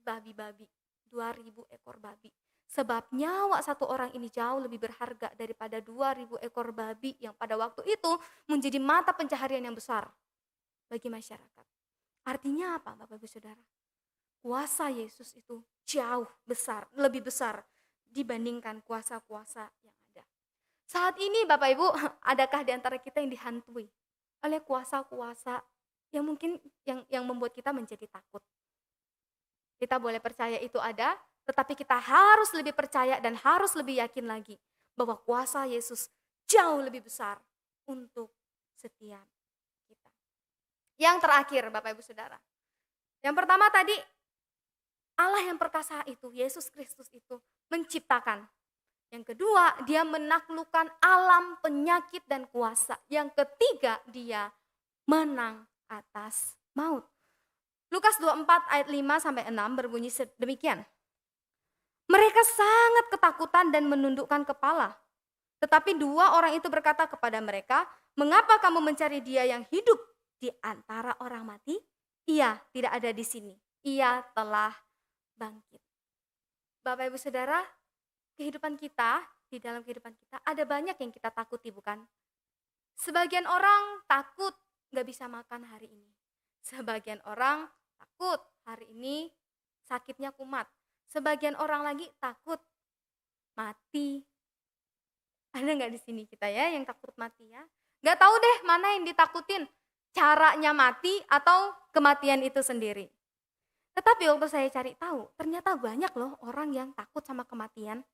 babi-babi, 2000 ekor babi. Sebab nyawa satu orang ini jauh lebih berharga daripada 2000 ekor babi yang pada waktu itu menjadi mata pencaharian yang besar bagi masyarakat. Artinya apa Bapak Ibu Saudara? Kuasa Yesus itu jauh besar, lebih besar dibandingkan kuasa-kuasa yang ada. Saat ini Bapak Ibu, adakah di antara kita yang dihantui oleh kuasa-kuasa yang mungkin yang membuat kita menjadi takut? Kita boleh percaya itu ada, tetapi kita harus lebih percaya dan harus lebih yakin lagi bahwa kuasa Yesus jauh lebih besar untuk setiap kita. Yang terakhir Bapak Ibu Saudara. Yang pertama tadi, Allah yang perkasa itu, Yesus Kristus itu menciptakan. Yang kedua, dia menaklukkan alam, penyakit dan kuasa. Yang ketiga, dia menang atas maut. Lukas 24 ayat 5 sampai 6 berbunyi demikian. Mereka sangat ketakutan dan menundukkan kepala. Tetapi dua orang itu berkata kepada mereka, "Mengapa kamu mencari dia yang hidup di antara orang mati? Ia tidak ada di sini. Ia telah bangkit." Bapak Ibu Saudara, kehidupan kita, di dalam kehidupan kita ada banyak yang kita takuti, bukan? Sebagian orang takut gak bisa makan hari ini. Sebagian orang takut hari ini sakitnya kumat. Sebagian orang lagi takut mati. Ada nggak di sini kita ya yang takut mati ya? Nggak tahu deh mana yang ditakutin, caranya mati atau kematian itu sendiri. Tetapi waktu saya cari tahu, ternyata banyak loh orang yang takut sama kematian.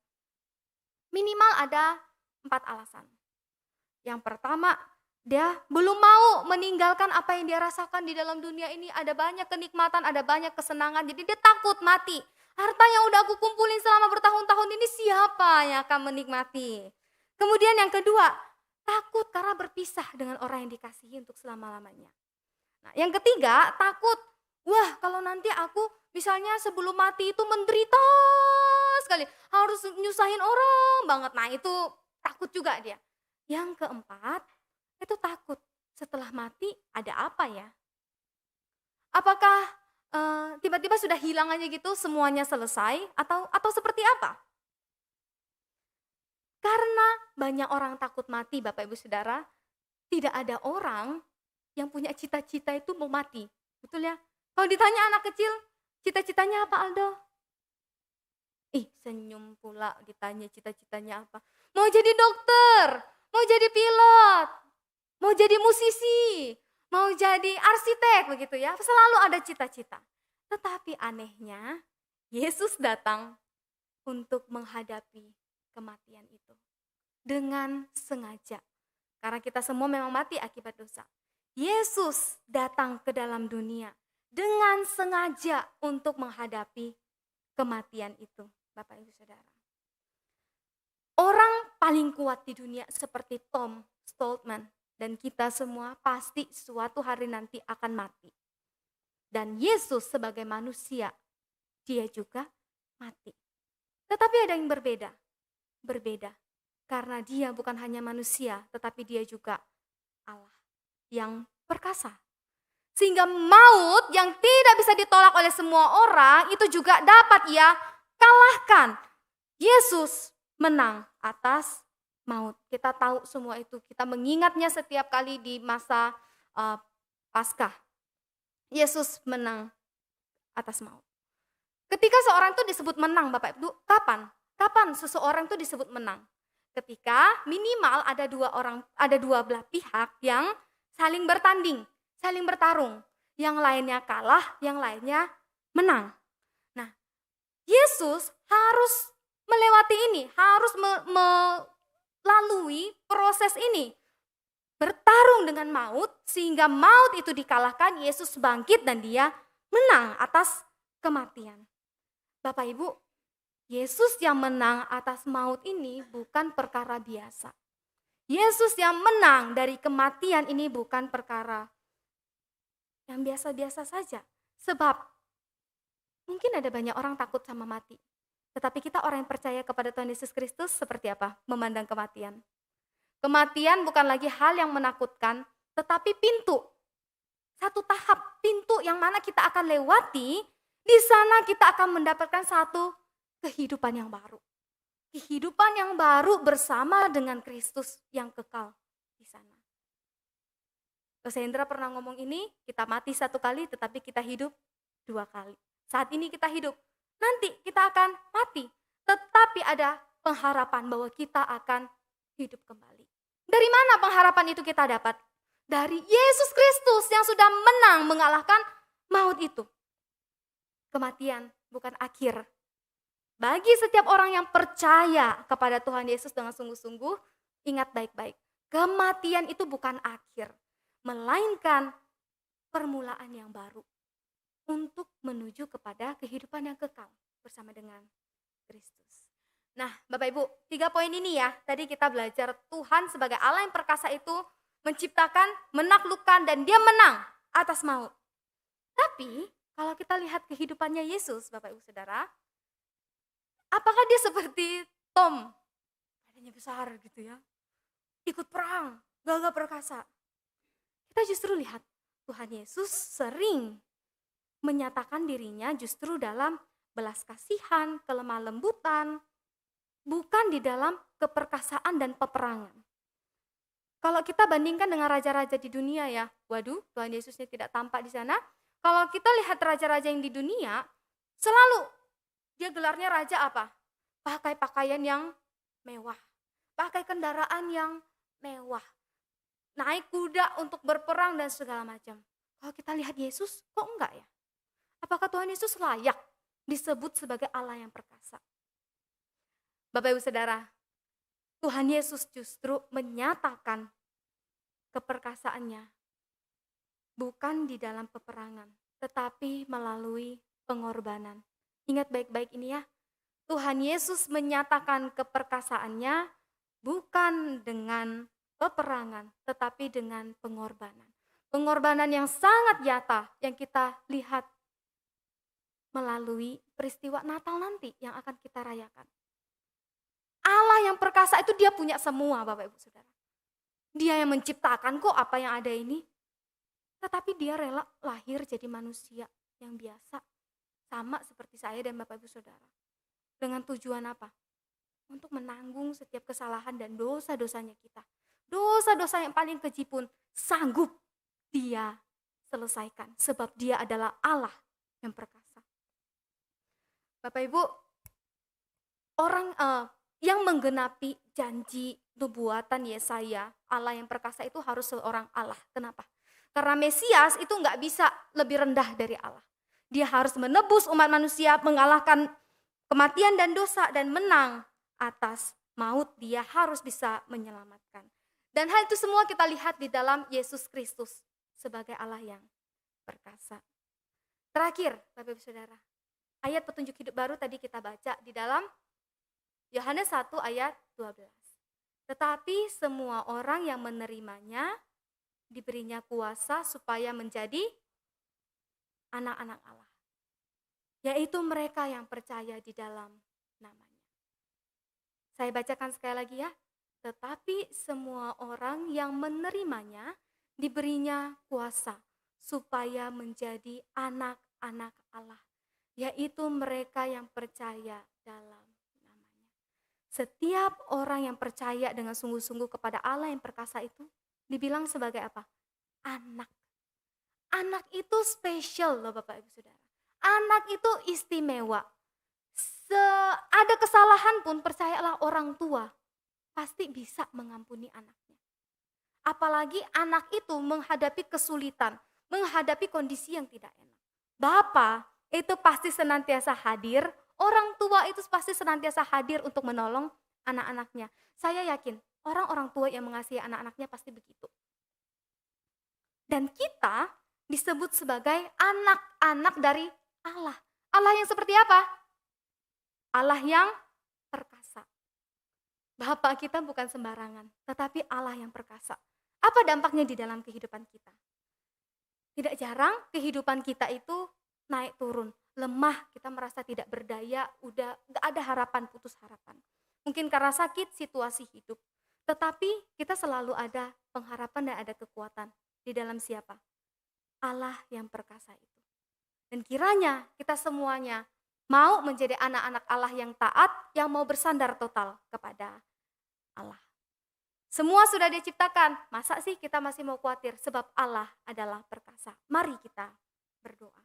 Minimal ada 4 alasan. Yang pertama, dia belum mau meninggalkan apa yang dia rasakan di dalam dunia ini. Ada banyak kenikmatan, ada banyak kesenangan, jadi dia takut mati. Harta yang udah aku kumpulin selama bertahun-tahun ini siapa yang akan menikmati? Kemudian yang kedua, takut karena berpisah dengan orang yang dikasihi untuk selama-lamanya. Nah, yang ketiga, takut, wah kalau nanti aku misalnya sebelum mati itu menderita sekali, harus nyusahin orang banget. Nah itu takut juga dia. Yang keempat, itu takut setelah mati ada apa ya? Apakah tiba-tiba sudah hilang aja gitu, semuanya selesai atau seperti apa? Karena banyak orang takut mati Bapak Ibu Saudara, tidak ada orang yang punya cita-cita itu mau mati. Betul ya? Kalau ditanya anak kecil, cita-citanya apa Aldo? Senyum pula ditanya cita-citanya apa. Mau jadi dokter, mau jadi pilot, mau jadi musisi, mau jadi arsitek begitu ya. Selalu ada cita-cita. Tetapi anehnya, Yesus datang untuk menghadapi kematian itu dengan sengaja. Karena kita semua memang mati akibat dosa. Yesus datang ke dalam dunia dengan sengaja untuk menghadapi kematian itu, Bapak Ibu Saudara. Orang paling kuat di dunia seperti Tom Stoltman, Dan kita semua pasti suatu hari nanti akan mati. Dan Yesus sebagai manusia, dia juga mati. Tetapi ada yang berbeda. Berbeda. Karena dia bukan hanya manusia, tetapi dia juga Allah yang perkasa. Sehingga maut yang tidak bisa ditolak oleh semua orang, itu juga dapat ia kalahkan. Yesus menang atas maut. Kita tahu semua itu. Kita mengingatnya setiap kali di masa Paskah. Yesus menang atas maut. Ketika seorang itu disebut menang, Bapak Ibu, kapan? Kapan seseorang itu disebut menang? Ketika minimal ada dua belah pihak yang saling bertanding, saling bertarung. Yang lainnya kalah, yang lainnya menang. Nah, Yesus harus melewati ini, harus melalui proses ini. Bertarung dengan maut, sehingga maut itu dikalahkan, Yesus bangkit dan dia menang atas kematian. Bapak Ibu, Yesus yang menang atas maut ini bukan perkara biasa. Yesus yang menang dari kematian ini bukan perkara yang biasa-biasa saja. Sebab mungkin ada banyak orang takut sama mati. Tetapi kita orang yang percaya kepada Tuhan Yesus Kristus seperti apa? Memandang kematian. Kematian bukan lagi hal yang menakutkan, tetapi pintu. Satu tahap pintu yang mana kita akan lewati, di sana kita akan mendapatkan satu kehidupan yang baru. Kehidupan yang baru bersama dengan Kristus yang kekal di sana. Pastor Hendra pernah ngomong ini, kita mati satu kali tetapi kita hidup dua kali. Saat ini kita hidup, nanti kita akan mati. Tetapi ada pengharapan bahwa kita akan hidup kembali. Dari mana pengharapan itu kita dapat? Dari Yesus Kristus yang sudah menang mengalahkan maut itu. Kematian bukan akhir. Bagi setiap orang yang percaya kepada Tuhan Yesus dengan sungguh-sungguh, ingat baik-baik. Kematian itu bukan akhir, melainkan permulaan yang baru untuk menuju kepada kehidupan yang kekal bersama dengan Kristus. Nah, Bapak Ibu, 3 poin ini ya. Tadi kita belajar Tuhan sebagai Allah yang perkasa itu menciptakan, menaklukkan, dan dia menang atas maut. Tapi, kalau kita lihat kehidupannya Yesus, Bapak Ibu Saudara, apakah dia seperti Tom? Badannya besar gitu ya. Ikut perang, gagah perkasa. Kita justru lihat Tuhan Yesus sering menyatakan dirinya justru dalam belas kasihan, kelemah lembutan, bukan di dalam keperkasaan dan peperangan. Kalau kita bandingkan dengan raja-raja di dunia ya, waduh, Tuhan Yesusnya tidak tampak di sana. Kalau kita lihat raja-raja yang di dunia, selalu dia gelarnya raja apa? Pakai pakaian yang mewah, pakai kendaraan yang mewah, naik kuda untuk berperang dan segala macam. Kalau kita lihat Yesus, kok enggak ya? Apakah Tuhan Yesus layak disebut sebagai Allah yang perkasa? Bapak Ibu Saudara, Tuhan Yesus justru menyatakan keperkasaannya bukan di dalam peperangan, tetapi melalui pengorbanan. Ingat baik-baik ini ya, Tuhan Yesus menyatakan keperkasaannya bukan dengan peperangan, tetapi dengan pengorbanan. Pengorbanan yang sangat nyata yang kita lihat melalui peristiwa Natal nanti yang akan kita rayakan. Allah yang perkasa itu dia punya semua, Bapak Ibu Saudara. Dia yang menciptakan kok apa yang ada ini. Tetapi dia rela lahir jadi manusia yang biasa. Sama seperti saya dan Bapak Ibu Saudara. Dengan tujuan apa? Untuk menanggung setiap kesalahan dan dosa-dosanya kita. Dosa-dosa yang paling keji pun sanggup dia selesaikan. Sebab dia adalah Allah yang perkasa. Bapak Ibu, orang yang menggenapi janji nubuatan Yesaya, Allah yang perkasa itu harus seorang Allah. Kenapa? Karena Mesias itu nggak bisa lebih rendah dari Allah. Dia harus menebus umat manusia, mengalahkan kematian dan dosa, dan menang atas maut. Dia harus bisa menyelamatkan. Dan hal itu semua kita lihat di dalam Yesus Kristus sebagai Allah yang perkasa. Terakhir, Bapak Ibu Saudara, ayat petunjuk hidup baru tadi kita baca di dalam Yohanes 1 ayat 12. Tetapi semua orang yang menerimanya diberinya kuasa supaya menjadi anak-anak Allah, yaitu mereka yang percaya di dalam namanya. Saya bacakan sekali lagi ya. Tetapi semua orang yang menerimanya diberinya kuasa supaya menjadi anak-anak Allah, yaitu mereka yang percaya dalam namanya. Setiap orang yang percaya dengan sungguh-sungguh kepada Allah yang perkasa itu dibilang sebagai apa? Anak. Anak itu spesial loh Bapak Ibu Saudara. Anak itu istimewa. Ada kesalahan pun percayalah orang tua pasti bisa mengampuni anaknya. Apalagi anak itu menghadapi kesulitan, menghadapi kondisi yang tidak enak. Bapak itu pasti senantiasa hadir, orang tua itu pasti senantiasa hadir untuk menolong anak-anaknya. Saya yakin orang-orang tua yang mengasihi anak-anaknya pasti begitu. Dan kita disebut sebagai anak-anak dari Allah. Allah yang seperti apa? Allah yang perkasa. Bapak kita bukan sembarangan, tetapi Allah yang perkasa. Apa dampaknya di dalam kehidupan kita? Tidak jarang kehidupan kita itu naik turun, lemah, kita merasa tidak berdaya, udah gak ada harapan, putus harapan. Mungkin karena sakit, situasi hidup. Tetapi kita selalu ada pengharapan dan ada kekuatan. Di dalam siapa? Allah yang perkasa itu. Dan kiranya kita semuanya mau menjadi anak-anak Allah yang taat, yang mau bersandar total kepada Allah. Semua sudah diciptakan, masa sih kita masih mau khawatir? Sebab Allah adalah perkasa. Mari kita berdoa.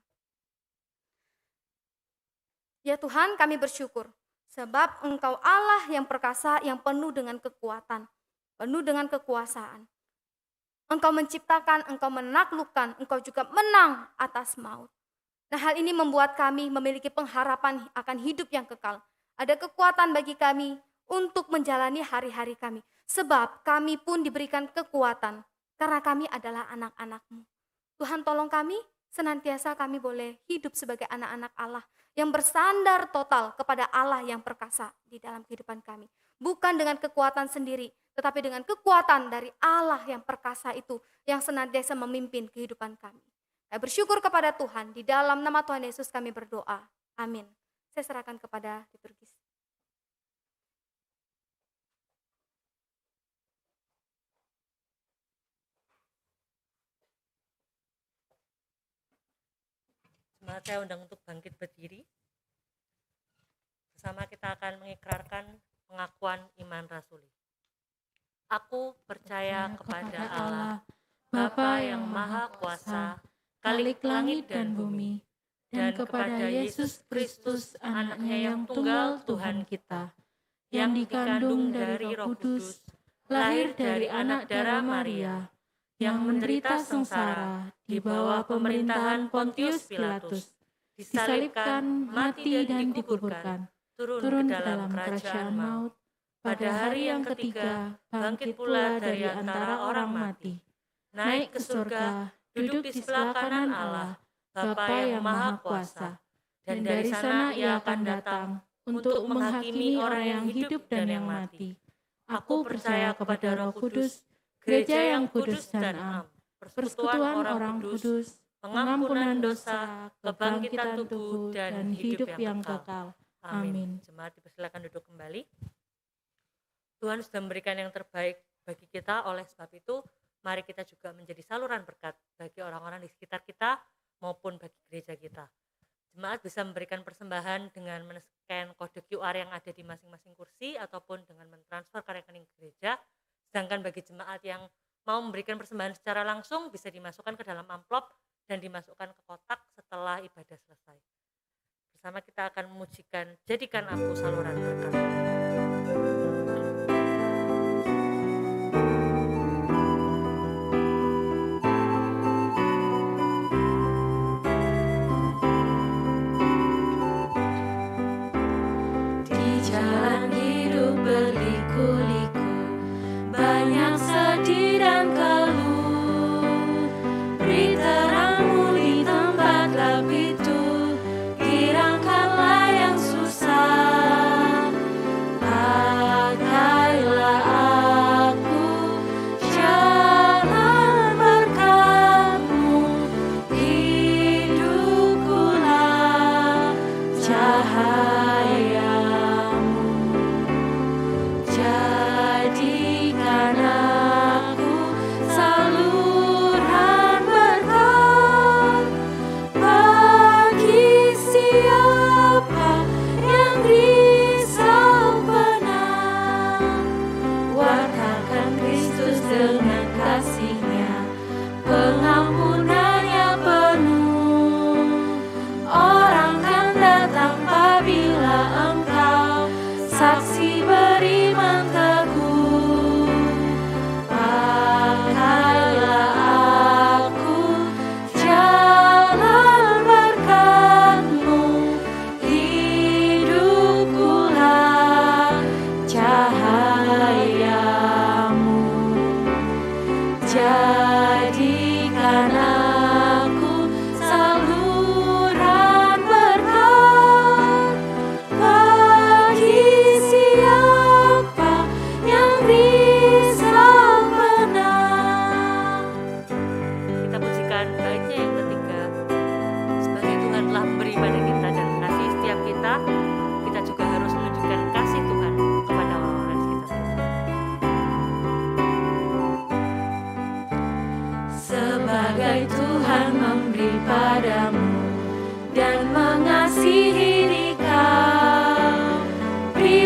Ya Tuhan, kami bersyukur sebab Engkau Allah yang perkasa, yang penuh dengan kekuatan, penuh dengan kekuasaan. Engkau menciptakan, Engkau menaklukkan, Engkau juga menang atas maut. Nah, hal ini membuat kami memiliki pengharapan akan hidup yang kekal. Ada kekuatan bagi kami untuk menjalani hari-hari kami. Sebab kami pun diberikan kekuatan karena kami adalah anak-anak-Mu. Tuhan tolong kami, senantiasa kami boleh hidup sebagai anak-anak Allah yang bersandar total kepada Allah yang perkasa di dalam kehidupan kami. Bukan dengan kekuatan sendiri, tetapi dengan kekuatan dari Allah yang perkasa itu yang senantiasa memimpin kehidupan kami. Saya bersyukur kepada Tuhan, di dalam nama Tuhan Yesus kami berdoa. Amin. Saya serahkan kepada liturgis. Jemaat saya undang untuk bangkit berdiri. Bersama kita akan mengikrarkan pengakuan iman rasuli. Aku percaya kepada Allah, Bapa yang Maha Kuasa, Khalik langit dan bumi, dan kepada Yesus Kristus, anaknya yang tunggal Tuhan kita, yang dikandung dari Roh Kudus, lahir dari anak darah Maria, yang menderita sengsara di bawah pemerintahan Pontius Pilatus, disalibkan, mati dan dikuburkan, turun ke dalam kerajaan maut, pada hari yang ketiga bangkit pula dari antara orang mati, naik ke surga, duduk di sebelah kanan Allah, Bapa yang Maha Kuasa, dan dari sana Ia akan datang untuk menghakimi orang yang hidup dan yang mati. Aku percaya kepada Roh Kudus, gereja yang kudus dan am, persekutuan orang kudus, pengampunan dosa, kebangkitan tubuh, dan hidup yang kekal. Amin. Jemaat dipersilakan duduk kembali. Tuhan sudah memberikan yang terbaik bagi kita, oleh sebab itu mari kita juga menjadi saluran berkat bagi orang-orang di sekitar kita maupun bagi gereja kita. Jemaat bisa memberikan persembahan dengan men-scan kode QR yang ada di masing-masing kursi ataupun dengan mentransfer ke rekening gereja. Sedangkan bagi jemaat yang mau memberikan persembahan secara langsung bisa dimasukkan ke dalam amplop dan dimasukkan ke kotak setelah ibadah selesai. Bersama kita akan memujikan Jadikan Aku Saluran Berkat. Kirangkanlah yang susah,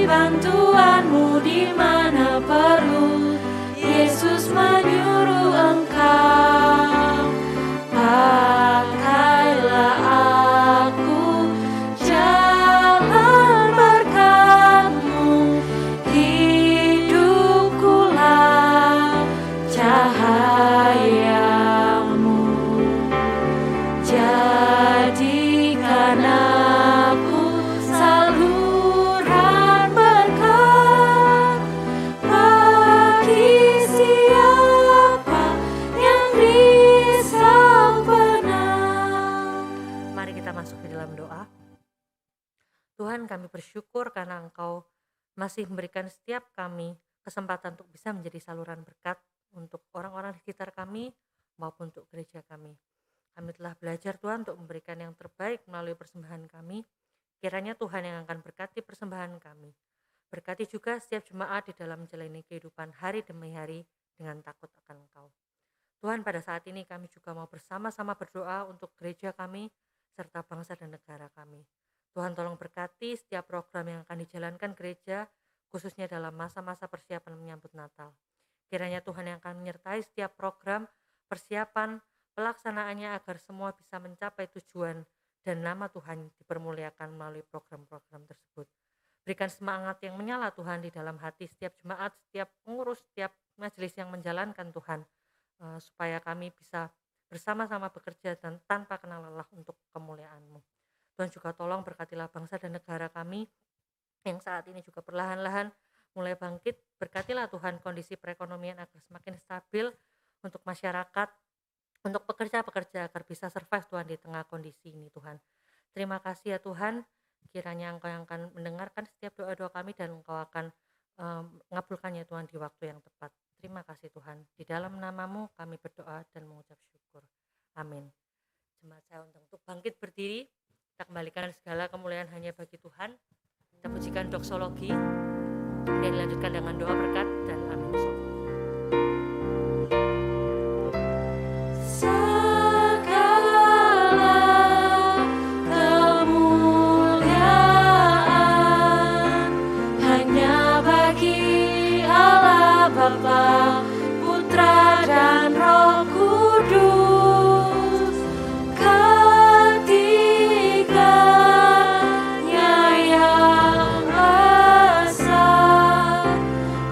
bantuanmu di mana perlu. Yesus menyuruh engkau, pakailah aku, jalan berkatmu, hidupkulah cahayamu. Jadikan aku saluran berkat bagi siapa yang risau benar. Mari kita masuk ke dalam doa. Tuhan, kami bersyukur karena Engkau masih memberikan setiap kami kesempatan untuk bisa menjadi saluran berkat untuk orang-orang di sekitar kami maupun untuk gereja kami. Kami telah belajar Tuhan untuk memberikan yang terbaik melalui persembahan kami. Kiranya Tuhan yang akan berkati persembahan kami. Berkati juga setiap jemaat di dalam menjalani kehidupan hari demi hari dengan takut akan Engkau. Tuhan, pada saat ini kami juga mau bersama-sama berdoa untuk gereja kami serta bangsa dan negara kami. Tuhan, tolong berkati setiap program yang akan dijalankan gereja, khususnya dalam masa-masa persiapan menyambut Natal. Kiranya Tuhan yang akan menyertai setiap program, persiapan, pelaksanaannya agar semua bisa mencapai tujuan dan nama Tuhan dipermuliakan melalui program-program tersebut. Berikan semangat yang menyala Tuhan di dalam hati setiap jemaat, setiap pengurus, setiap majelis yang menjalankan Tuhan, supaya kami bisa bersama-sama bekerja dan tanpa kenal lelah untuk kemuliaan-Mu. Tuhan juga tolong berkatilah bangsa dan negara kami yang saat ini juga perlahan-lahan mulai bangkit. Berkatilah Tuhan kondisi perekonomian agar semakin stabil untuk masyarakat, untuk pekerja-pekerja agar bisa survive Tuhan di tengah kondisi ini Tuhan. Terima kasih ya Tuhan, kiranya Engkau yang akan mendengarkan setiap doa-doa kami dan Engkau akan mengabulkannya Tuhan di waktu yang tepat. Terima kasih Tuhan, di dalam nama-Mu kami berdoa dan mengucap syukur. Amin. Jemaat saya untuk bangkit berdiri, kita kembalikan segala kemuliaan hanya bagi Tuhan. Kita pujikan doksologi dan dilanjutkan dengan doa berkat dan amin. Bapa, Putra dan Roh Kudus, ketiganya yang esa,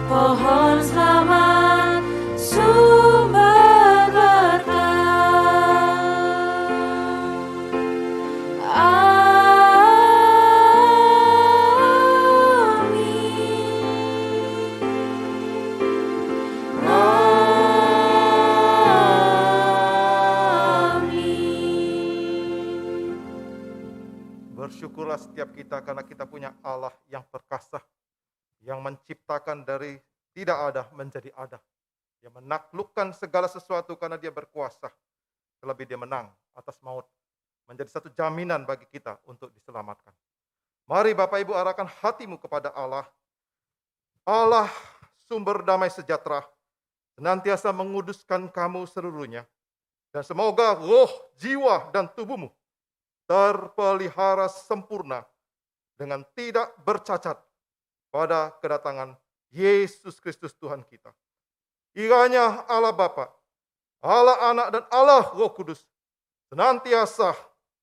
pohon selamat, sumber berkat. Bersyukurlah setiap kita karena kita punya Allah yang perkasa, yang menciptakan dari tidak ada menjadi ada, yang menaklukkan segala sesuatu karena Dia berkuasa, terlebih Dia menang atas maut, menjadi satu jaminan bagi kita untuk diselamatkan. Mari Bapak Ibu arahkan hatimu kepada Allah, Allah sumber damai sejahtera, senantiasa menguduskan kamu seluruhnya, dan semoga roh, jiwa, dan tubuhmu terpelihara sempurna dengan tidak bercacat pada kedatangan Yesus Kristus Tuhan kita. Kiranya Allah Bapa, Allah Anak, dan Allah Roh Kudus senantiasa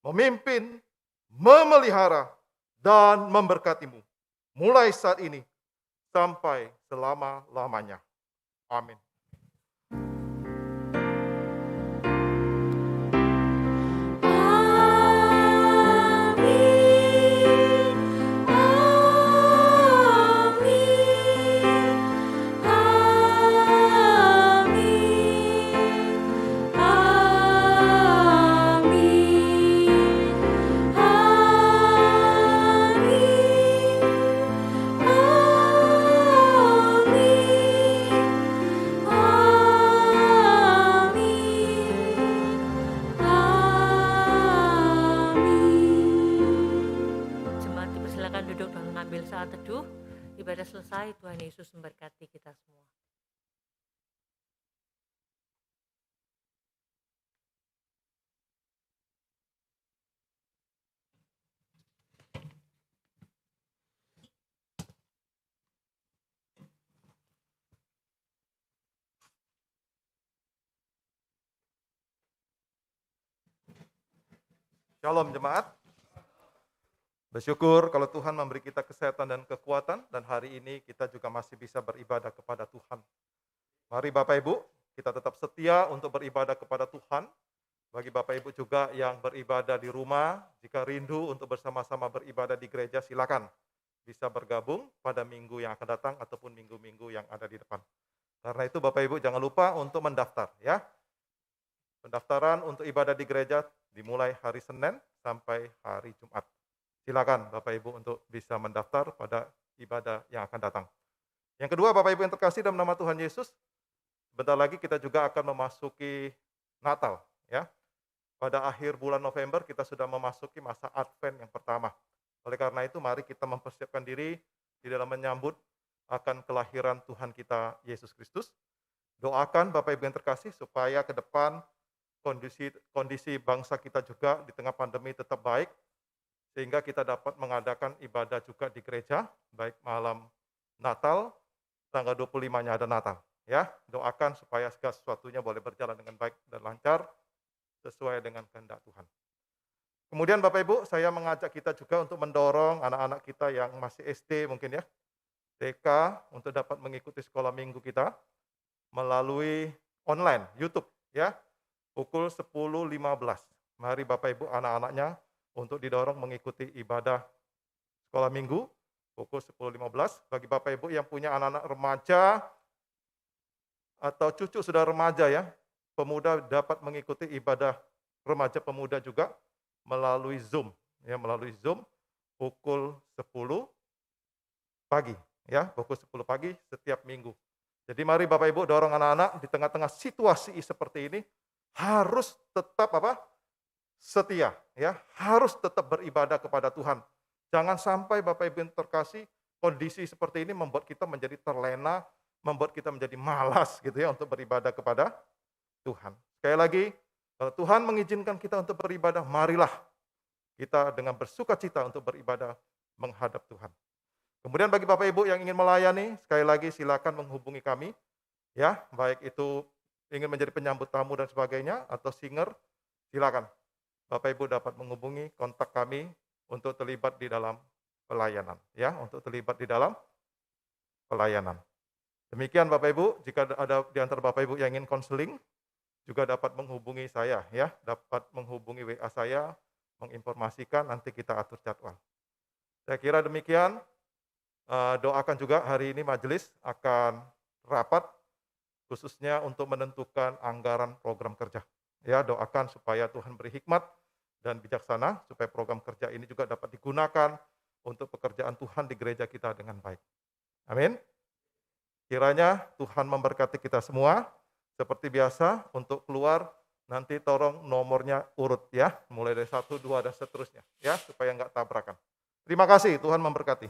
memimpin, memelihara, dan memberkatimu mulai saat ini sampai selama-lamanya. Amin. Saat teduh, ibadah selesai, Tuhan Yesus memberkati kita semua. Shalom jemaat. Bersyukur kalau Tuhan memberi kita kesehatan dan kekuatan, dan hari ini kita juga masih bisa beribadah kepada Tuhan. Mari Bapak Ibu, kita tetap setia untuk beribadah kepada Tuhan. Bagi Bapak Ibu juga yang beribadah di rumah, jika rindu untuk bersama-sama beribadah di gereja, silakan bisa bergabung pada minggu yang akan datang ataupun minggu-minggu yang ada di depan. Karena itu Bapak Ibu jangan lupa untuk mendaftar ya. Pendaftaran untuk ibadah di gereja dimulai hari Senin sampai hari Jumat. Silakan Bapak Ibu untuk bisa mendaftar pada ibadah yang akan datang. Yang kedua, Bapak Ibu yang terkasih dalam nama Tuhan Yesus, sebentar lagi kita juga akan memasuki Natal ya. Pada akhir bulan November kita sudah memasuki masa Advent yang pertama. Oleh karena itu mari kita mempersiapkan diri di dalam menyambut akan kelahiran Tuhan kita Yesus Kristus. Doakan Bapak Ibu yang terkasih supaya ke depan kondisi bangsa kita juga di tengah pandemi tetap baik, sehingga kita dapat mengadakan ibadah juga di gereja, baik malam Natal, tanggal 25-nya ada Natal. Ya, doakan supaya segala sesuatunya boleh berjalan dengan baik dan lancar, sesuai dengan kehendak Tuhan. Kemudian Bapak Ibu, saya mengajak kita juga untuk mendorong anak-anak kita yang masih SD mungkin ya, TK, untuk dapat mengikuti sekolah minggu kita melalui online, YouTube ya, pukul 10.15. Mari Bapak Ibu anak-anaknya untuk didorong mengikuti ibadah sekolah minggu pukul 10.15. Bagi Bapak Ibu yang punya anak-anak remaja atau cucu sudah remaja ya, pemuda dapat mengikuti ibadah remaja pemuda juga melalui Zoom ya, melalui Zoom pukul 10 pagi ya, pukul 10 pagi setiap minggu. Jadi mari Bapak Ibu dorong anak-anak di tengah-tengah situasi seperti ini harus tetap setia ya, harus tetap beribadah kepada Tuhan. Jangan sampai Bapak Ibu yang terkasih, kondisi seperti ini membuat kita menjadi terlena, membuat kita menjadi malas gitu ya untuk beribadah kepada Tuhan. Sekali lagi, kalau Tuhan mengizinkan kita untuk beribadah, marilah kita dengan bersukacita untuk beribadah menghadap Tuhan. Kemudian bagi Bapak Ibu yang ingin melayani, sekali lagi silakan menghubungi kami ya, baik itu ingin menjadi penyambut tamu dan sebagainya atau singer, silakan. Bapak Ibu dapat menghubungi kontak kami untuk terlibat di dalam pelayanan ya, untuk terlibat di dalam pelayanan. Demikian Bapak Ibu, jika ada di antara Bapak Ibu yang ingin konseling juga dapat menghubungi saya ya, dapat menghubungi WA saya, menginformasikan, nanti kita atur jadwal. Saya kira demikian. Doakan juga hari ini majelis akan rapat khususnya untuk menentukan anggaran program kerja. Ya, doakan supaya Tuhan beri hikmat dan bijaksana supaya program kerja ini juga dapat digunakan untuk pekerjaan Tuhan di gereja kita dengan baik. Amin. Kiranya Tuhan memberkati kita semua. Seperti biasa untuk keluar nanti tolong nomornya urut ya, mulai dari 1, 2 dan seterusnya ya, supaya enggak tabrakan. Terima kasih, Tuhan memberkati.